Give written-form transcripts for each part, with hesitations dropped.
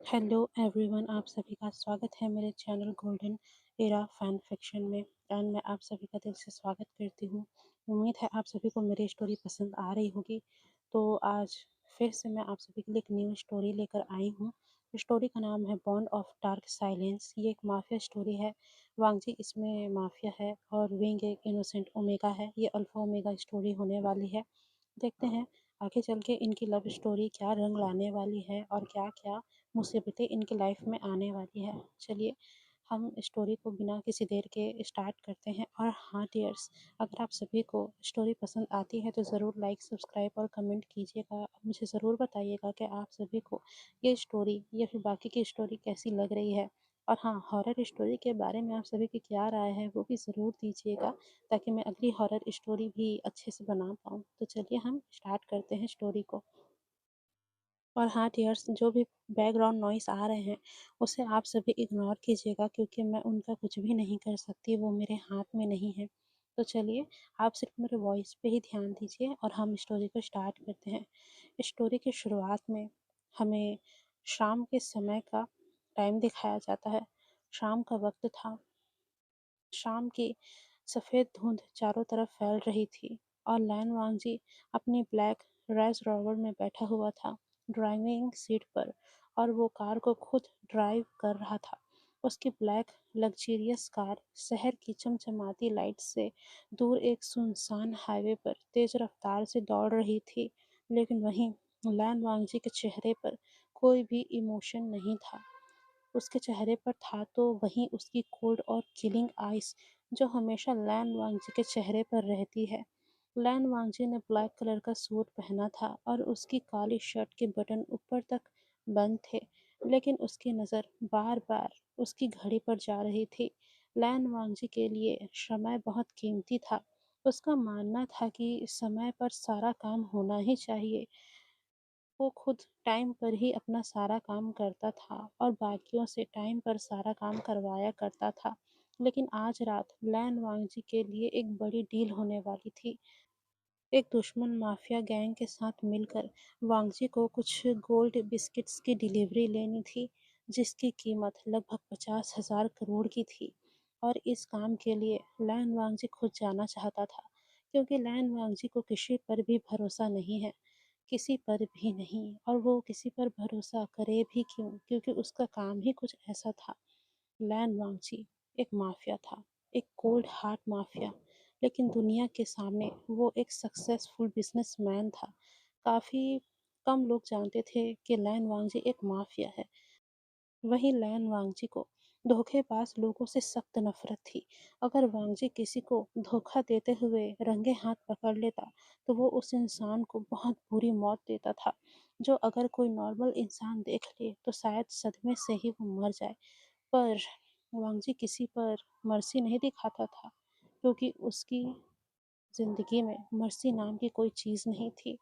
Hello everyone, आप सभी का स्वागत है मेरे channel golden era fan fiction में। एंड मैं आप सभी का दिल से स्वागत करती हूँ। उम्मीद है आप सभी को मेरी स्टोरी पसंद आ रही होगी। तो आज फिर से मैं आप सभी के लिए एक न्यू स्टोरी लेकर आई हूँ। स्टोरी का नाम है बॉन्ड ऑफ डार्क साइलेंस। ये एक माफिया स्टोरी है। वांगजी इसमें माफिया है और विंग एक इनोसेंट ओमेगा है। ये अल्फा ओमेगा स्टोरी होने वाली है। देखते हैं आगे चल के इनकी लव स्टोरी क्या रंग लाने वाली है और क्या क्या मुसीबतें इनकी लाइफ में आने वाली है। चलिए हम स्टोरी को बिना किसी देर के स्टार्ट करते हैं। और हाँ डियर्स, अगर आप सभी को स्टोरी पसंद आती है तो ज़रूर लाइक सब्सक्राइब और कमेंट कीजिएगा। और मुझे ज़रूर बताइएगा कि आप सभी को ये स्टोरी या फिर बाकी की स्टोरी कैसी लग रही है। और हाँ, हॉरर स्टोरी के बारे में आप सभी की क्या राय है वो भी ज़रूर दीजिएगा, ताकि मैं अगली हॉरर स्टोरी भी अच्छे से बना पाऊँ। तो चलिए हम स्टार्ट करते हैं स्टोरी को। और हाँ डियर्स, जो भी बैकग्राउंड नॉइस आ रहे हैं उसे आप सभी इग्नोर कीजिएगा, क्योंकि मैं उनका कुछ भी नहीं कर सकती, वो मेरे हाथ में नहीं है। तो चलिए आप सिर्फ मेरे वॉइस पे ही ध्यान दीजिए और हम स्टोरी को स्टार्ट करते हैं। स्टोरी की शुरुआत में हमें शाम के समय का टाइम दिखाया जाता है। शाम का वक्त था। शाम की सफ़ेद धुंध चारों तरफ फैल रही थी और लैन वांगजी अपनी ब्लैक रेंज रोवर में बैठा हुआ था ड्राइविंग सीट पर, और वो कार को खुद ड्राइव कर रहा था। उसकी ब्लैक लग्जरियस कार शहर की चमचमाती लाइट से दूर एक सुनसान हाईवे पर तेज रफ्तार से दौड़ रही थी। लेकिन वहीं लैन वांगजी के चेहरे पर कोई भी इमोशन नहीं था। उसके चेहरे पर था तो वहीं उसकी कोल्ड और किलिंग आइस, जो हमेशा लैन वांगजी के चेहरे पर रहती है। लैन वांगजी ने ब्लैक कलर का सूट पहना था और उसकी काली शर्ट के बटन ऊपर तक बंद थे, लेकिन उसकी नज़र बार बार उसकी घड़ी पर जा रही थी। लैन वांगजी के लिए समय बहुत कीमती था। उसका मानना था कि समय पर सारा काम होना ही चाहिए। वो खुद टाइम पर ही अपना सारा काम करता था और बाकियों से टाइम पर सारा काम करवाया करता था। लेकिन आज रात लैन वांगजी के लिए एक बड़ी डील होने वाली थी। एक दुश्मन माफिया गैंग के साथ मिलकर वांगजी को कुछ गोल्ड बिस्किट्स की डिलीवरी लेनी थी, जिसकी कीमत लगभग 50,000 करोड़ की थी। और इस काम के लिए लैन वांगजी खुद जाना चाहता था, क्योंकि लैन वांगजी को किसी पर भी भरोसा नहीं है, किसी पर भी नहीं। और वो किसी पर भरोसा करे भी क्यों, क्योंकि उसका काम ही कुछ ऐसा था। लैन वांगची एक माफिया था, एक कोल्ड हार्ट माफिया। लेकिन दुनिया के सामने वो एक सक्सेसफुल बिजनेसमैन था। काफ़ी कम लोग जानते थे कि लैन वांगजी एक माफिया है। वहीं लैन वांगजी को धोखेबाज लोगों से सख्त नफरत थी। अगर वांगजी किसी को धोखा देते हुए रंगे हाथ पकड़ लेता तो वो उस इंसान को बहुत बुरी मौत देता था, जो अगर कोई नॉर्मल इंसान देख ले तो शायद सदमे से ही वो मर जाए। पर वांगजी किसी पर मर्सी नहीं दिखाता था, क्योंकि उसकी ज़िंदगी में मर्सी नाम की कोई चीज़ नहीं थी।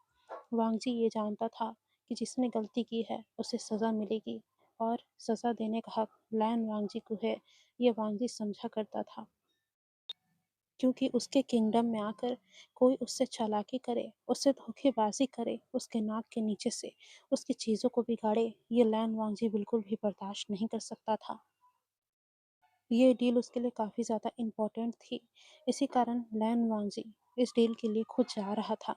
वांगजी ये जानता था कि जिसने गलती की है उसे सज़ा मिलेगी, और सज़ा देने का हक लैन वांगजी को है। ये वांगजी समझा करता था, क्योंकि उसके किंगडम में आकर कोई उससे चालाकी करे, उससे धोखेबाजी करे, उसके नाक के नीचे से उसकी चीज़ों को बिगाड़े, ये लैन वांगजी बिल्कुल भी बर्दाश्त नहीं कर सकता था। ये डील उसके लिए काफ़ी ज़्यादा इम्पोर्टेंट थी। इसी कारण लैन वांगजी इस डील के लिए खुद जा रहा था।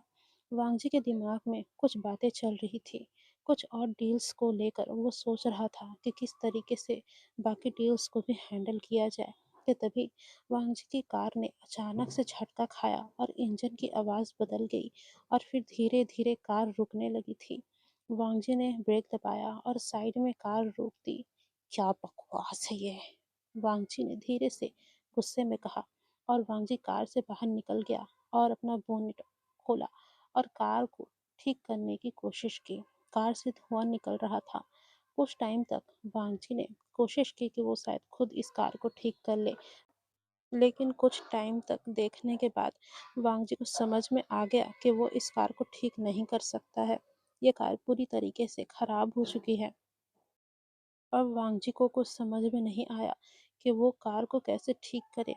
वांगजी के दिमाग में कुछ बातें चल रही थी। कुछ और डील्स को लेकर वो सोच रहा था कि किस तरीके से बाकी डील्स को भी हैंडल किया जाए। कि तभी वांगजी की कार ने अचानक से झटका खाया और इंजन की आवाज़ बदल गई, और फिर धीरे धीरे कार रुकने लगी थी। वांगजी ने ब्रेक दबाया और साइड में कार रोक दी। क्या बकवास है ये, वांगची ने धीरे से गुस्से में कहा। और वांगजी कार से बाहर निकल गया और अपना बोनेट खोला और कार को ठीक करने की कोशिश की। कार से धुआं निकल रहा था। कुछ टाइम तक वांगजी ने कोशिश की कि वो शायद खुद इस कार को ठीक कर ले, लेकिन कुछ टाइम तक देखने के बाद वांगजी को समझ में आ गया कि वो इस कार को ठीक नहीं कर सकता है। ये कार पूरी तरीके से खराब हो चुकी है। अब वांगजी को कुछ समझ में नहीं आया कि वो कार को कैसे ठीक करे।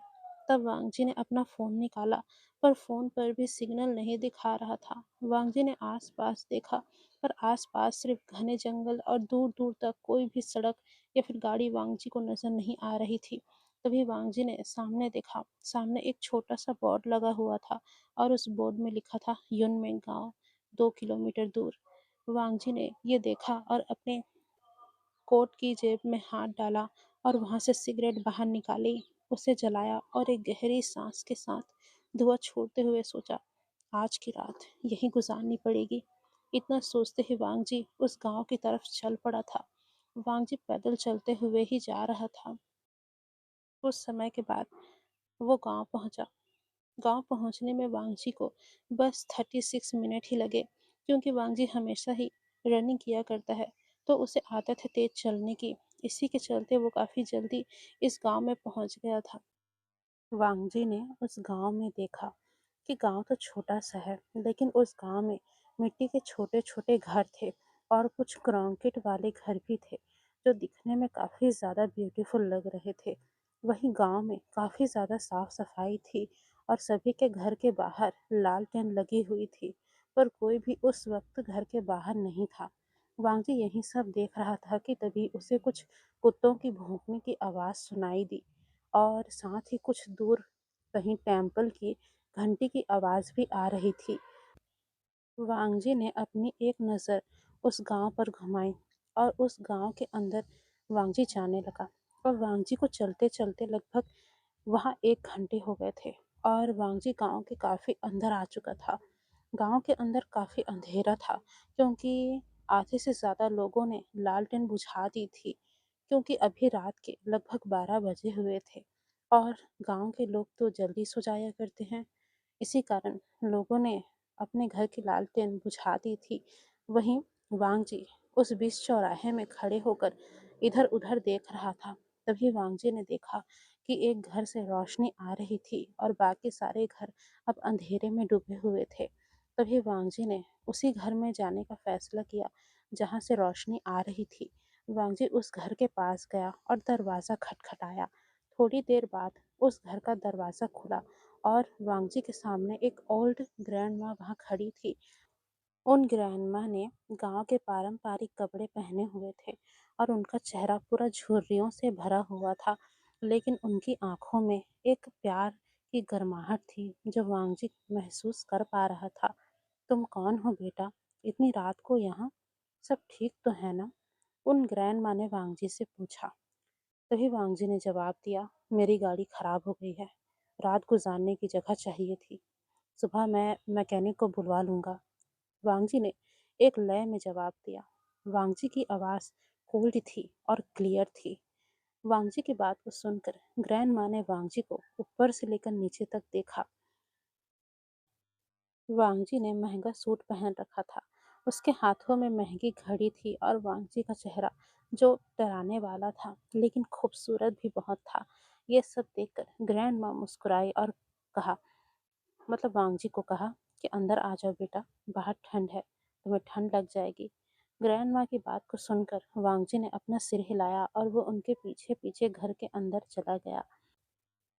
तब वांगजी ने अपना फ़ोन निकाला, पर फ़ोन पर भी सिग्नल नहीं दिखा रहा था। वांगजी ने आस-पास देखा, पर आस-पास सिर्फ घने जंगल और दूर-दूर तक कोई भी सड़क या फिर गाड़ी वांगजी को नज़र नहीं आ रही थी। तभी वांगजी ने सामने देखा, सामने एक छोटा-सा बोर्ड लगा हुआ था और उस बोर्ड में लिखा था युनमेंग गाँव, 2 किलोमीटर दूर। वांगजी ने ये देखा और अपने कोट की जेब में हाथ डाला और वहाँ से सिगरेट बाहर निकाली, उसे जलाया और एक गहरी सांस के साथ धुआं छोड़ते हुए सोचा, आज की रात यहीं गुजारनी पड़ेगी। इतना सोचते ही वांगजी उस गांव की तरफ चल पड़ा था। वांगजी पैदल चलते हुए ही जा रहा था। कुछ समय के बाद वो गांव पहुंचा। गांव पहुंचने में वांगजी को बस 36 मिनट ही लगे, क्योंकि वांगजी हमेशा ही रनिंग किया करता है, तो उसे आदत है तेज चलने की। इसी के चलते वो काफ़ी जल्दी इस गांव में पहुंच गया था। वांगजी ने उस गांव में देखा कि गांव तो छोटा सा है, लेकिन उस गांव में मिट्टी के छोटे छोटे घर थे और कुछ कंक्रीट वाले घर भी थे, जो दिखने में काफ़ी ज़्यादा ब्यूटीफुल लग रहे थे। वहीं गांव में काफ़ी ज़्यादा साफ सफाई थी और सभी के घर के बाहर लालटेन लगी हुई थी, पर कोई भी उस वक्त घर के बाहर नहीं था। वांगजी यही सब देख रहा था कि तभी उसे कुछ कुत्तों की भौंकने की आवाज़ सुनाई दी और साथ ही कुछ दूर कहीं टेम्पल की घंटी की आवाज़ भी आ रही थी। वांगजी ने अपनी एक नज़र उस गांव पर घुमाई और उस गांव के अंदर वांगजी जाने लगा। और वांगजी को चलते चलते लगभग वहाँ 1 घंटे हो गए थे और वांगजी गांव के काफ़ी अंदर आ चुका था। गांव के अंदर काफ़ी अंधेरा था, क्योंकि आधे से ज़्यादा लोगों ने लालटेन बुझा दी थी, क्योंकि अभी रात के लगभग 12 बजे हुए थे और गांव के लोग तो जल्दी सो जाया करते हैं। इसी कारण लोगों ने अपने घर की लालटेन बुझा दी थी। वहीं वांगजी उस बीच चौराहे में खड़े होकर इधर-उधर देख रहा था। तभी वांगजी ने देखा कि एक घर से रोशनी आ रही थी और बाकी सारे घर अब अंधेरे में डूबे हुए थे। तभी वांगजी ने उसी घर में जाने का फैसला किया जहाँ से रोशनी आ रही थी। वांगजी उस घर के पास गया और दरवाज़ा खटखटाया। थोड़ी देर बाद उस घर का दरवाज़ा खुला और वांगजी के सामने एक ओल्ड ग्रैंडमा वहाँ खड़ी थी। उन ग्रैंडमा ने गांव के पारंपरिक कपड़े पहने हुए थे और उनका चेहरा पूरा झुर्रियों से भरा हुआ था, लेकिन उनकी आंखों में एक प्यार की गर्माहट थी जो वांगजी महसूस कर पा रहा था। तुम कौन हो बेटा? इतनी रात को यहाँ? सब ठीक तो है ना? उन ग्रैंडमा ने वांगजी से पूछा। तभी वांगजी ने जवाब दिया, मेरी गाड़ी खराब हो गई है। रात गुजारने की जगह चाहिए थी। सुबह मैं मैकेनिक को बुलवा लूंगा। वांगजी ने एक लय में जवाब दिया। वांगजी की आवाज़ कोल्ड थी और क्लियर थी। वांगजी की बात को सुनकर ग्रैंड माँ ने वांगजी को ऊपर से लेकर नीचे तक देखा। वांगजी ने महंगा सूट पहन रखा था, उसके हाथों में महंगी घड़ी थी और वांगजी का चेहरा जो डराने वाला था लेकिन खूबसूरत भी बहुत था। ये सब देखकर ग्रैंड माँ मुस्कुराई और कहा, मतलब वांगजी को कहा कि अंदर आ जाओ बेटा, बाहर ठंड है, तुम्हें ठंड लग जाएगी। ग्रैंड माँ की बात को सुनकर वांगजी ने अपना सिर हिलाया और वो उनके पीछे पीछे घर के अंदर चला गया।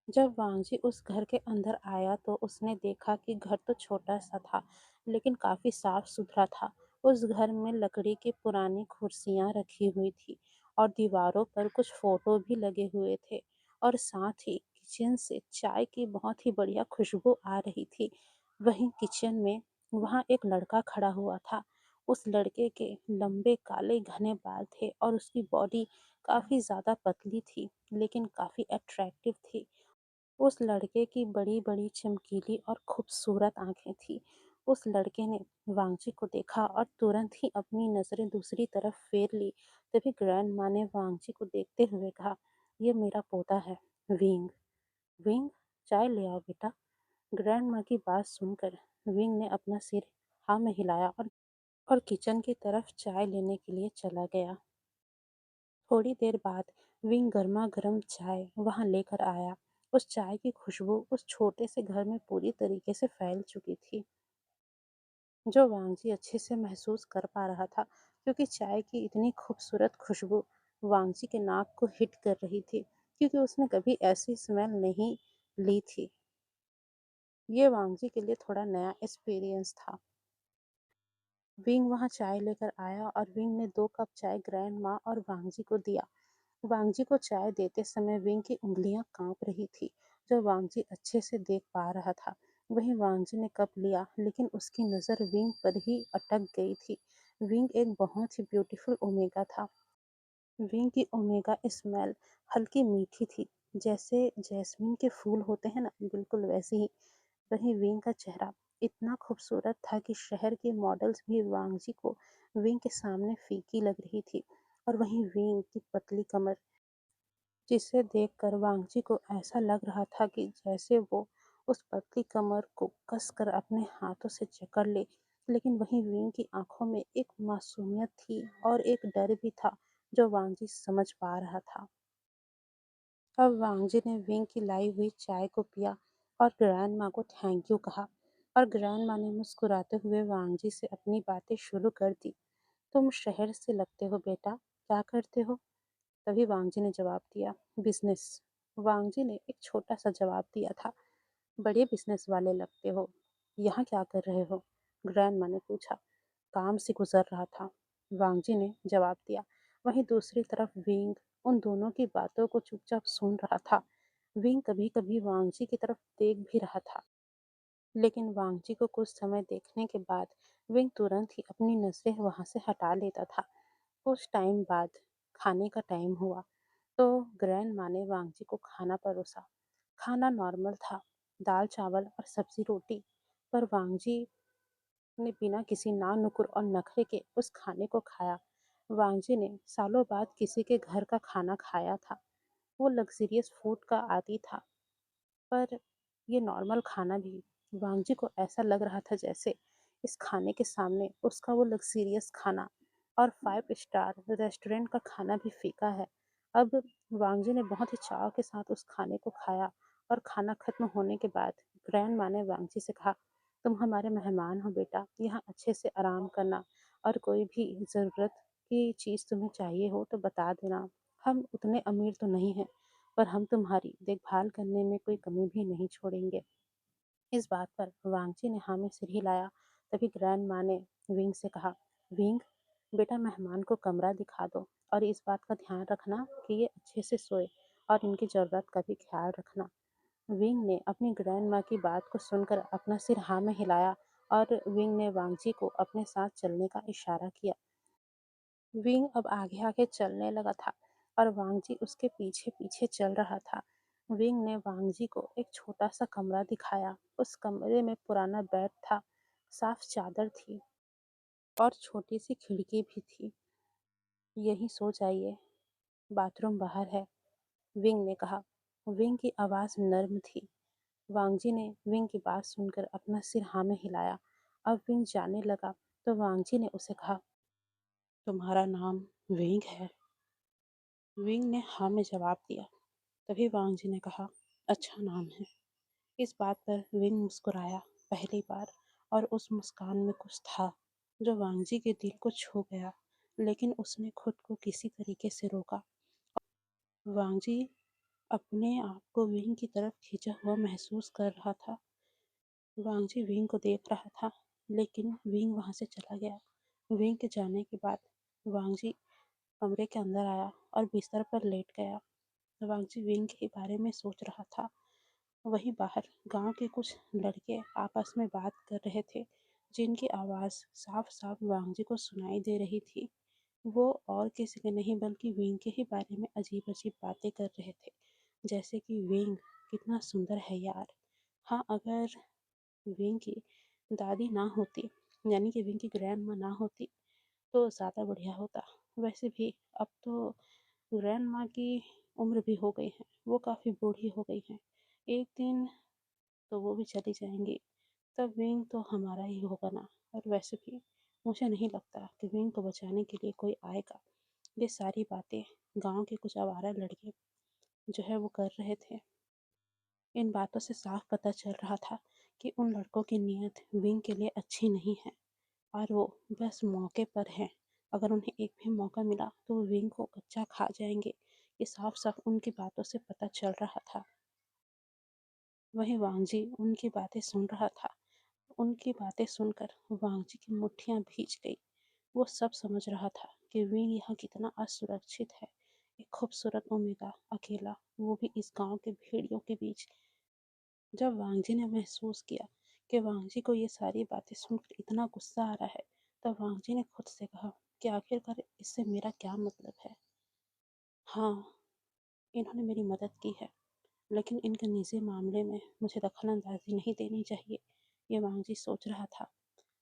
जब वांगजी उस घर के अंदर आया तो उसने देखा कि घर तो छोटा सा था, लेकिन काफी साफ सुथरा था। उस घर में लकड़ी की पुरानी कुर्सियां रखी हुई थी और दीवारों पर कुछ फोटो भी लगे हुए थे और साथ ही किचन से चाय की बहुत ही बढ़िया खुशबू आ रही थी। वहीं किचन में वहाँ एक लड़का खड़ा हुआ था। उस लड़के के लंबे काले घने बाल थे और उसकी बॉडी काफी ज्यादा पतली थी, लेकिन काफी अट्रैक्टिव थी। उस लड़के की बड़ी-बड़ी चमकीली और खूबसूरत आँखें थीं। उस लड़के ने वांगजी को देखा और तुरंत ही अपनी नज़रें दूसरी तरफ फेर ली। तभी ग्रैंडमाँ ने वांगजी को देखते हुए कहा, "ये मेरा पोता है, विंग। विंग, चाय ले आओ बेटा।" ग्रैंडमाँ की बात सुनकर विंग ने अपना सिर हाँ में हिलाया और किचन की तरफ चाय लेने के लिए चला गया। थोड़ी देर बाद विंग गर्मा-गर्म चाय वहाँ लेकर आया। उस चाय की खुशबू उस छोटे से घर में पूरी तरीके से फैल चुकी थी, जो वांगजी अच्छे से महसूस कर पा रहा था, क्योंकि चाय की इतनी खूबसूरत खुशबू वांगजी के नाक को हिट कर रही थी, क्योंकि उसने कभी ऐसी स्मेल नहीं ली थी। ये वांगजी के लिए थोड़ा नया एक्सपीरियंस था। विंग वहाँ चाय लेकर आया और विंग ने 2 कप चाय ग्रैंड माँ और वांगजी को दिया। वांगजी को चाय देते समय विंग की उंगलियां कांप रही थी, जो वांगजी अच्छे से देख पा रहा था। वहीं वांगजी ने कप लिया, लेकिन उसकी नज़र विंग पर ही अटक गई थी। विंग एक बहुत ही ब्यूटीफुल ओमेगा था। विंग की ओमेगा स्मेल हल्की मीठी थी, जैसे जैस्मिन के फूल होते हैं ना, बिल्कुल वैसे ही। वहीं विंग का चेहरा इतना खूबसूरत था कि शहर के मॉडल्स भी वांगजी को विंग के सामने फीकी लग रही थी। और वहीं विंग की पतली कमर, जिसे देखकर वांगजी को ऐसा लग रहा था कि जैसे वो उस पतली कमर को कसकर अपने हाथों से जकड़ ले। लेकिन वहीं विंग की आंखों में एक मासूमियत थी और एक डर भी था, जो वांगजी समझ पा रहा था। अब वांगजी ने विंग की लाई हुई चाय को पिया और ग्रैंडमा को थैंक यू कहा। और ग्रैंडमा ने मुस्कुराते हुए वांगजी से अपनी बातें शुरू कर दी। तुम शहर से लगते हो बेटा, क्या करते हो? तभी वांगजी ने जवाब दिया, बिजनेस। वांगजी ने एक छोटा सा जवाब दिया था, बड़े बिजनेस वाले लगते हो। यहाँ क्या कर रहे हो? ग्रैंडमा ने पूछा। काम से गुजर रहा था, वांगजी ने जवाब दिया। वहीं दूसरी तरफ विंग उन दोनों की बातों को चुपचाप सुन रहा था। विंग कभी कभी वांगजी की तरफ देख भी रहा था, लेकिन वांगजी को कुछ समय देखने के बाद विंग तुरंत ही अपनी नजरें वहां से हटा लेता था। कुछ टाइम बाद खाने का टाइम हुआ, तो ग्रैंड माँ ने वांगजी को खाना परोसा। खाना नॉर्मल था, दाल चावल और सब्जी रोटी। पर वांगजी ने बिना किसी नाक नुकुर और नखरे के उस खाने को खाया। वांगजी ने सालों बाद किसी के घर का खाना खाया था। वो लग्जरियस फूड का आदी था, पर ये नॉर्मल खाना भी वांगजी को ऐसा लग रहा था जैसे इस खाने के सामने उसका वो लग्जरियस खाना और 5 स्टार रेस्टोरेंट का खाना भी फीका है। अब वांगजी ने बहुत ही चाव के साथ उस खाने को खाया और खाना खत्म होने के बाद ग्रैंड माँ ने वांगजी से कहा, तुम हमारे मेहमान हो बेटा, यहाँ अच्छे से आराम करना और कोई भी ज़रूरत की चीज़ तुम्हें चाहिए हो तो बता देना। हम उतने अमीर तो नहीं हैं, पर हम तुम्हारी देखभाल करने में कोई कमी भी नहीं छोड़ेंगे। इस बात पर वांगची ने हाँ में सिर हिलाया। तभी ग्रैंड माँ ने विंग से कहा, विंग बेटा, मेहमान को कमरा दिखा दो और इस बात का ध्यान रखना कि ये अच्छे से सोए और इनकी ज़रूरत का भी ख्याल रखना। विंग ने अपनी ग्रैंड माँ की बात को सुनकर अपना सिर हाँ में हिलाया और विंग ने वांगची को अपने साथ चलने का इशारा किया। विंग अब आगे आगे चलने लगा था और वांगजी उसके पीछे पीछे चल रहा था। विंग ने वांगजी को एक छोटा सा कमरा दिखाया। उस कमरे में पुराना बेड था, साफ चादर थी और छोटी सी खिड़की भी थी। यहीं सो जाइए, बाथरूम बाहर है, विंग ने कहा। विंग की आवाज़ नर्म थी। वांगजी ने विंग की बात सुनकर अपना सिर हाँ में हिलाया। अब विंग जाने लगा तो वांगजी ने उसे कहा, तुम्हारा नाम विंग है? विंग ने हाँ में जवाब दिया। तभी वांगजी ने कहा, अच्छा नाम है। इस बात पर विंग मुस्कुराया पहली बार, और उस मुस्कान में कुछ था जो वांगजी के दिल को छू गया। लेकिन उसने खुद को किसी तरीके से रोका। वांगजी अपने आप को विंग की तरफ खींचा हुआ महसूस कर रहा था। वांगजी विंग को देख रहा था, लेकिन विंग वहां से चला गया। विंग के जाने के बाद वांगजी कमरे के अंदर आया और बिस्तर पर लेट गया। वांगजी विंग के बारे में सोच रहा था। वहीं बाहर गांव के कुछ लड़के आपस में बात कर रहे थे, जिनकी आवाज़ साफ साफ वांगजी को सुनाई दे रही थी। वो और किसी के नहीं बल्कि विंग के ही बारे में अजीब अजीब बातें कर रहे थे, जैसे कि विंग कितना सुंदर है यार। हाँ, अगर विंग की दादी ना होती, यानी कि विंग की ग्रैंड माँ ना होती, तो ज़्यादा बढ़िया होता। वैसे भी अब तो ग्रैंड माँ की उम्र भी हो गई है, वो काफ़ी बूढ़ी हो गई हैं। एक दिन तो वो भी चली जाएंगी, तब विंग तो हमारा ही होगा ना। और वैसे भी मुझे नहीं लगता कि विंग को बचाने के लिए कोई आएगा। ये सारी बातें गांव के कुछ आवारा लड़के जो है वो कर रहे थे। इन बातों से साफ पता चल रहा था कि उन लड़कों की नीयत विंग के लिए अच्छी नहीं है और वो बस मौके पर हैं। अगर उन्हें एक भी मौका मिला तो वो विंग को कच्चा खा जाएंगे। ये साफ साफ उनकी बातों से पता चल रहा था। वहीं वांगजी उनकी बातें सुन रहा था। उनकी बातें सुनकर वांगजी की मुट्ठियां भीज गई। वो सब समझ रहा था कि विंग यहाँ कितना असुरक्षित है। एक खूबसूरत ओमेगा अकेला, वो भी इस गांव के भेड़ियों के बीच। जब वांगजी ने महसूस किया कि वांगजी को ये सारी बातें सुनकर इतना गुस्सा आ रहा है, तब वांगजी ने खुद से कहा कि आखिरकार इससे मेरा क्या मतलब है। हाँ, इन्होंने मेरी मदद की है, लेकिन इनके निजी मामले में मुझे दखल-अंदाज़ी नहीं देनी चाहिए, ये वांगजी सोच रहा था।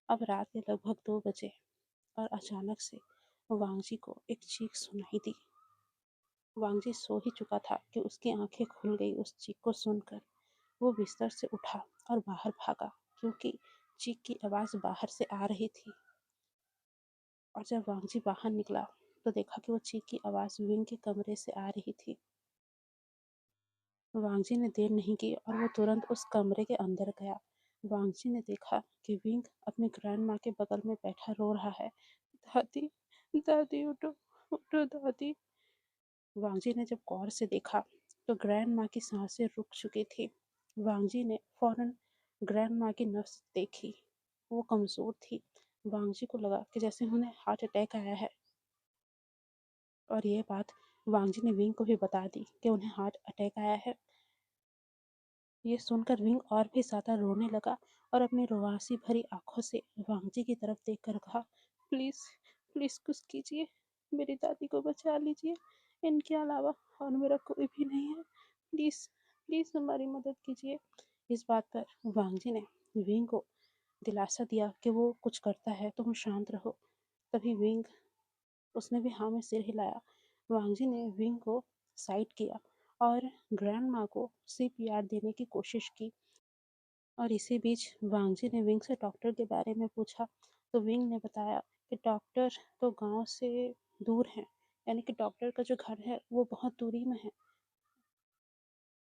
अब रात के लगभग 2 बजे और अचानक से वांगजी को एक चीख सुनाई दी। वांगजी सो ही चुका था कि उसकी आंखें खुल गई उस चीख को सुनकर। वो बिस्तर से उठा और बाहर भागा, क्योंकि चीख की आवाज़ बाहर से आ रही थी। और जब वांगजी बाहर निकला तो देखा कि वो चीख की आवाज़ विंग के कमरे से आ रही थी। वांगजी ने देर नहीं की और वो तुरंत उस कमरे के अंदर गया। वांगजी ने देखा कि विंग अपनी ग्रैंड माँ के बगल में बैठा रो रहा है। दादी, दादी उठो, उठो दादी। वांगजी ने जब गौर से देखा तो ग्रैंड माँ की सांसें रुक चुकी थी। वांगजी ने फौरन ग्रैंड माँ की नब्ज देखी। वो कमजोर थी। वांगजी को लगा कि जैसे उन्हें हार्ट अटैक आया है। और ये बात वांगजी ने विंग को भी बता दी कि उन्हें हार्ट अटैक आया है। ये सुनकर विंग और भी ज्यादा रोने लगा और अपनी रुआसी भरी आंखों से वांगजी की तरफ देखकर कहा, प्लीज, प्लीज कुछ कीजिए, मेरी दादी को बचा लीजिए, इनके अलावा और मेरा कोई भी नहीं है, प्लीज, प्लीज हमारी मदद कीजिए। इस बात पर वांगजी ने विंग को दिलासा दिया कि वो कुछ करता है, तुम शांत रहो। तभी विंग, उसने भी हाँ में सिर हिलाया। वांगजी ने विंग को साइड किया और ग्रैंड माँ को सीपीआर देने की कोशिश की। और इसी बीच वांगजी ने विंग से डॉक्टर के बारे में पूछा, तो विंग ने बताया कि डॉक्टर तो गांव से दूर हैं, यानी कि डॉक्टर का जो घर है वो बहुत दूरी में है।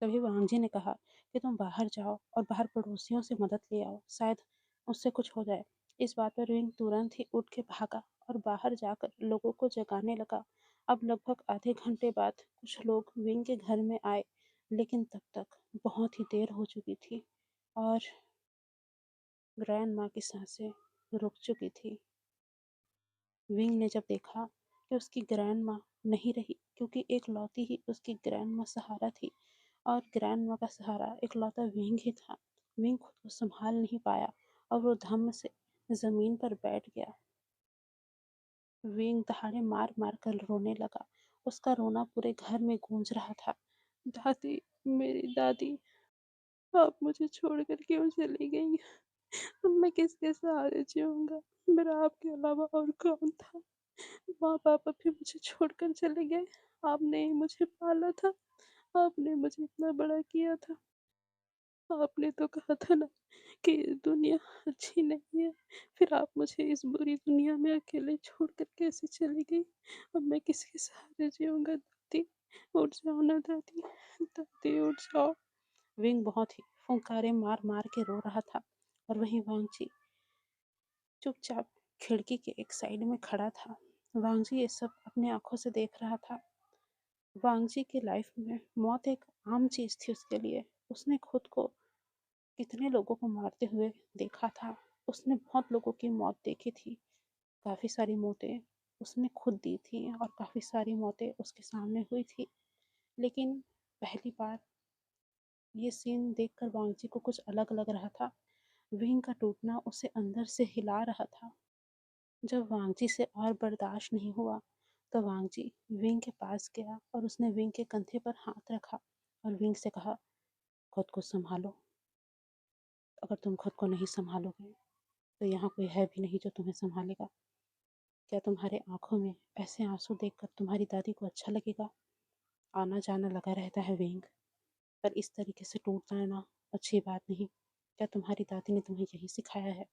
तभी वांगजी ने कहा कि तुम बाहर जाओ और बाहर पड़ोसियों से मदद ले आओ, शायद उससे कुछ हो जाए। इस बात पर विंग तुरंत ही उठ के भागा और बाहर जाकर लोगों को जगाने लगा। अब लगभग आधे घंटे बाद कुछ लोग विंग के घर में आए, लेकिन तब तक बहुत ही देर हो चुकी थी और ग्रैंड माँ की सांसें रुक चुकी थी। विंग ने जब देखा कि उसकी ग्रैंड माँ नहीं रही, क्योंकि एक लौती ही उसकी ग्रैंड माँ सहारा थी और ग्रैंड माँ का सहारा एक लौता विंग ही था। विंग खुद को संभाल नहीं पाया और वो धम्म से जमीन पर बैठ गया। विंग दहाड़े मार मार कर रोने लगा। उसका रोना पूरे घर में गूंज रहा था। दादी, मेरी दादी, आप मुझे छोड़ कर क्यों चली गई? अब मैं किसके सहारे जीऊंगा? मेरा आपके अलावा और कौन था? माँ पापा भी मुझे छोड़कर चले गए। आपने ही मुझे पाला था, आपने मुझे इतना बड़ा किया था। आपने तो कहा था ना कि ये दुनिया अच्छी नहीं है, फिर आप मुझे इस बुरी दुनिया में अकेले छोड़कर कैसे चली गई? अब मैं किसके सहारे जीऊंगा? दादी, उठ जाओ ना दादी, दादी उठ जाओ। विंग बहुत ही फुंकारे मार मार के रो रहा था और वहीं वांगची चुपचाप खिड़की के एक साइड में खड़ा था। वांगजी ये सब अपनी आंखों से देख रहा था। वांगजी की लाइफ में मौत एक आम चीज थी उसके लिए। उसने खुद को कितने लोगों को मारते हुए देखा था। उसने बहुत लोगों की मौत देखी थी। काफी सारी मौतें उसने खुद दी थी और काफी सारी मौतें उसके सामने हुई थी। लेकिन पहली बार ये सीन देखकर वांगजी को कुछ अलग लग रहा था। विंग का टूटना उसे अंदर से हिला रहा था। जब वांगजी से और बर्दाश्त नहीं हुआ तो वांगजी विंग के पास गया और उसने विंग के कंधे पर हाथ रखा और विंग से कहा, खुद को संभालो। अगर तुम खुद को नहीं संभालोगे तो यहाँ कोई है भी नहीं जो तुम्हें संभालेगा। क्या तुम्हारे आंखों में ऐसे आंसू देखकर तुम्हारी दादी को अच्छा लगेगा? आना जाना लगा रहता है विंग, पर इस तरीके से टूट जाना अच्छी बात नहीं। क्या तुम्हारी दादी ने तुम्हें यही सिखाया है?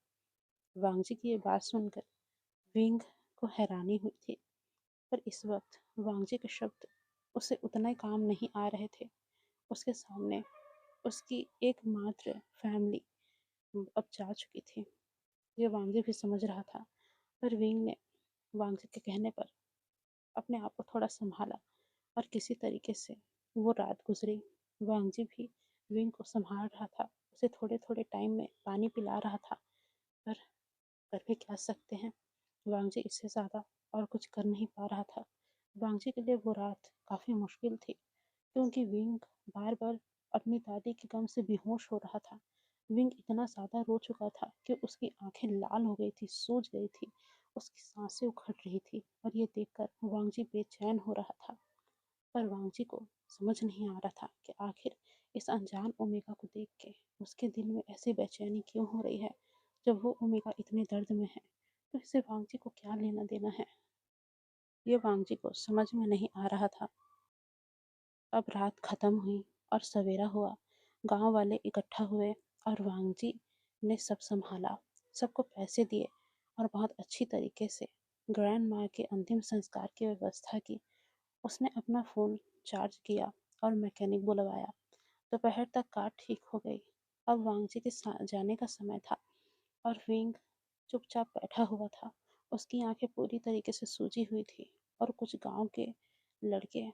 वांगजी की ये बात सुनकर विंग को हैरानी हुई थी, पर इस वक्त वांगजी के शब्द उसे उतना काम नहीं आ रहे थे। उसके सामने उसकी एकमात्र फैमिली अब जा चुकी थी। ये वांगजी भी समझ रहा था, पर विंग ने वांगजी के कहने पर अपने आप को थोड़ा संभाला और किसी तरीके से वो रात गुजरी। वांगजी भी विंग को संभाल रहा था, उसे थोड़े-थोड़े टाइम में पानी पिला रहा था, पर कर भी क्या सकते हैं? वांगजी इससे ज़्यादा और कुछ कर नहीं पा रहा था। वांगजी के लिए वो रात काफ़ी मुश्किल थी, क्योंकि विंग बार-बार अपनी दादी के गम से बेहोश हो रहा था। विंग इतना ज़्यादा रो चुका था कि उसकी आँखें लाल हो गई थी, सूज गई थी, उसकी सांसें उखड़ रही थी और ये देखकर वांगजी बेचैन हो रहा था। पर वांगजी को समझ नहीं आ रहा था कि आखिर इस अनजान ओमेगा को देख के उसके दिल में ऐसी बेचैनी क्यों हो रही है। जब वो ओमेगा इतने दर्द में है, तो इससे वांगजी को क्या लेना देना है? ये वांगजी को समझ में नहीं आ रहा था। अब रात खत्म हुई और सवेरा हुआ। गांव वाले इकट्ठा हुए और वांगजी ने सब संभाला, सबको पैसे दिए और बहुत अच्छी तरीके से ग्रैंड माँ के अंतिम संस्कार की व्यवस्था की। उसने अपना फ़ोन चार्ज किया और मैकेनिक बुलवाया। दोपहर तक कार ठीक हो गई। अब वांगजी के जाने का समय था और विंग चुपचाप बैठा हुआ था। उसकी आंखें पूरी तरीके से सूजी हुई थी और कुछ गांव के लड़के,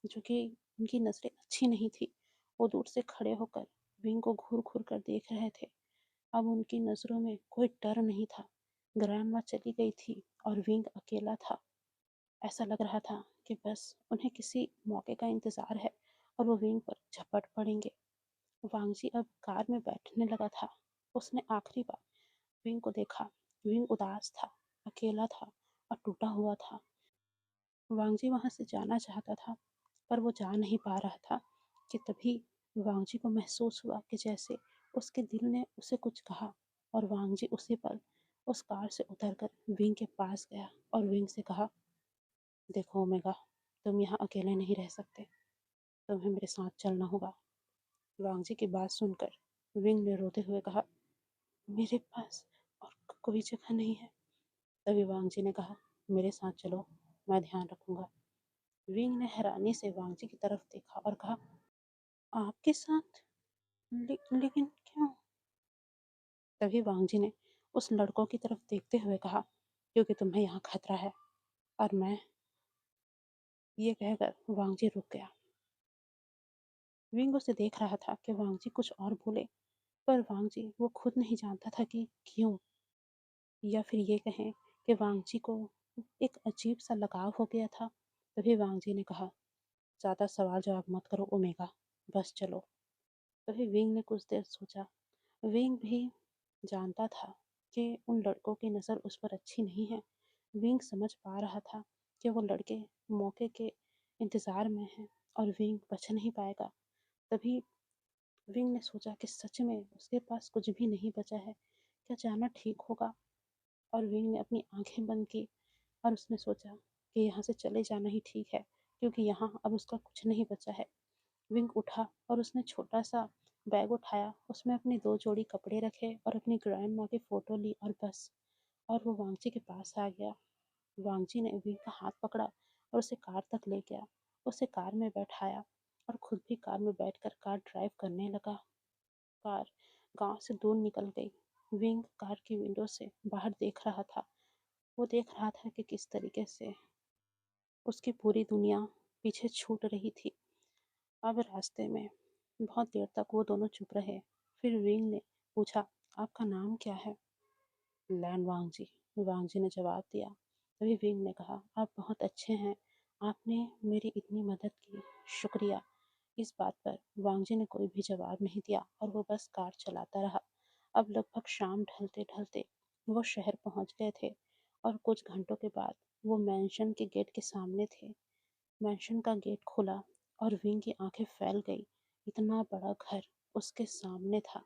जो कि उनकी नज़रें अच्छी नहीं थी, वो दूर से खड़े होकर विंग को घूर घूर कर देख रहे थे। अब उनकी नज़रों में कोई डर नहीं था। ग्रैंड माँ चली गई थी और विंग अकेला था। ऐसा लग रहा था कि बस उन्हें किसी मौके का इंतज़ार है और वो विंग पर झपट पड़ेंगे। वांगजी अब कार में बैठने लगा था। उसने आखिरी बार विंग को देखा। विंग उदास था, अकेला था और टूटा हुआ था। वांगजी वहां से जाना चाहता था, पर वो जा नहीं पा रहा था कि तभी वांगजी को महसूस हुआ कि जैसे उसके दिल ने उसे कुछ कहा और वांगजी उसी पल उस कार से उतरकर विंग के पास गया और विंग से कहा, देखो ओमेगा, तुम यहाँ अकेले नहीं रह सकते, तुम्हें मेरे साथ चलना होगा। वांगजी की बात सुनकर विंग ने रोते हुए कहा, मेरे पास और कोई जगह नहीं है। तभी वांगजी ने कहा, मेरे साथ चलो, मैं ध्यान रखूंगा। विंग ने हैरानी से वांगजी की तरफ देखा और कहा, आपके साथ? लेकिन क्यों? तभी वांगजी ने उस लड़कों की तरफ देखते हुए कहा, क्योंकि तुम्हें यहाँ खतरा है। और मैं, ये कहकर वांगजी रुक गया। विंग उसे देख रहा था कि वांगजी कुछ और बोले, पर वांगजी वो खुद नहीं जानता था कि क्यों, या फिर ये कहें कि वांगजी को एक अजीब सा लगाव हो गया था। तभी वांगजी ने कहा, ज़्यादा सवाल जवाब मत करो ओमेगा, बस चलो। तभी विंग ने कुछ देर सोचा। विंग भी जानता था कि उन लड़कों की नज़र उस पर अच्छी नहीं है। विंग समझ पा रहा था कि वो लड़के मौके के इंतज़ार में हैं और विंग बच नहीं पाएगा। तभी विंग ने सोचा कि सच में उसके पास कुछ भी नहीं बचा है, क्या जाना ठीक होगा? और विंग ने अपनी आंखें बंद की और उसने सोचा कि यहाँ से चले जाना ही ठीक है, क्योंकि यहाँ अब उसका कुछ नहीं बचा है। विंग उठा और उसने छोटा सा बैग उठाया, उसमें अपनी 2 जोड़ी कपड़े रखे और अपनी ग्रैंड माँ की फ़ोटो ली और बस। और वो वांगजी के पास आ गया। वांगजी ने विंग का हाथ पकड़ा और उसे कार तक ले गया। उसे कार में बैठाया और खुद भी कार में बैठकर कार ड्राइव करने लगा। कार गांव से दूर निकल गई। विंग कार की विंडो से बाहर देख रहा था। वो देख रहा था कि किस तरीके से उसकी पूरी दुनिया पीछे छूट रही थी। अब रास्ते में बहुत देर तक वो दोनों चुप रहे। फिर विंग ने पूछा, आपका नाम क्या है? लैन वांगजी, वांगजी ने जवाब दिया। तभी विंग ने कहा, आप बहुत अच्छे हैं, आपने मेरी इतनी मदद की, शुक्रिया। इस बात पर वांगजी ने कोई भी जवाब नहीं दिया और वो बस कार चलाता रहा। अब लगभग शाम ढलते ढलते वो शहर पहुंच गए थे और कुछ घंटों के बाद वो मैंशन के गेट के सामने थे। मैंशन का गेट खुला और विंग की आंखें फैल गई। इतना बड़ा घर उसके सामने था।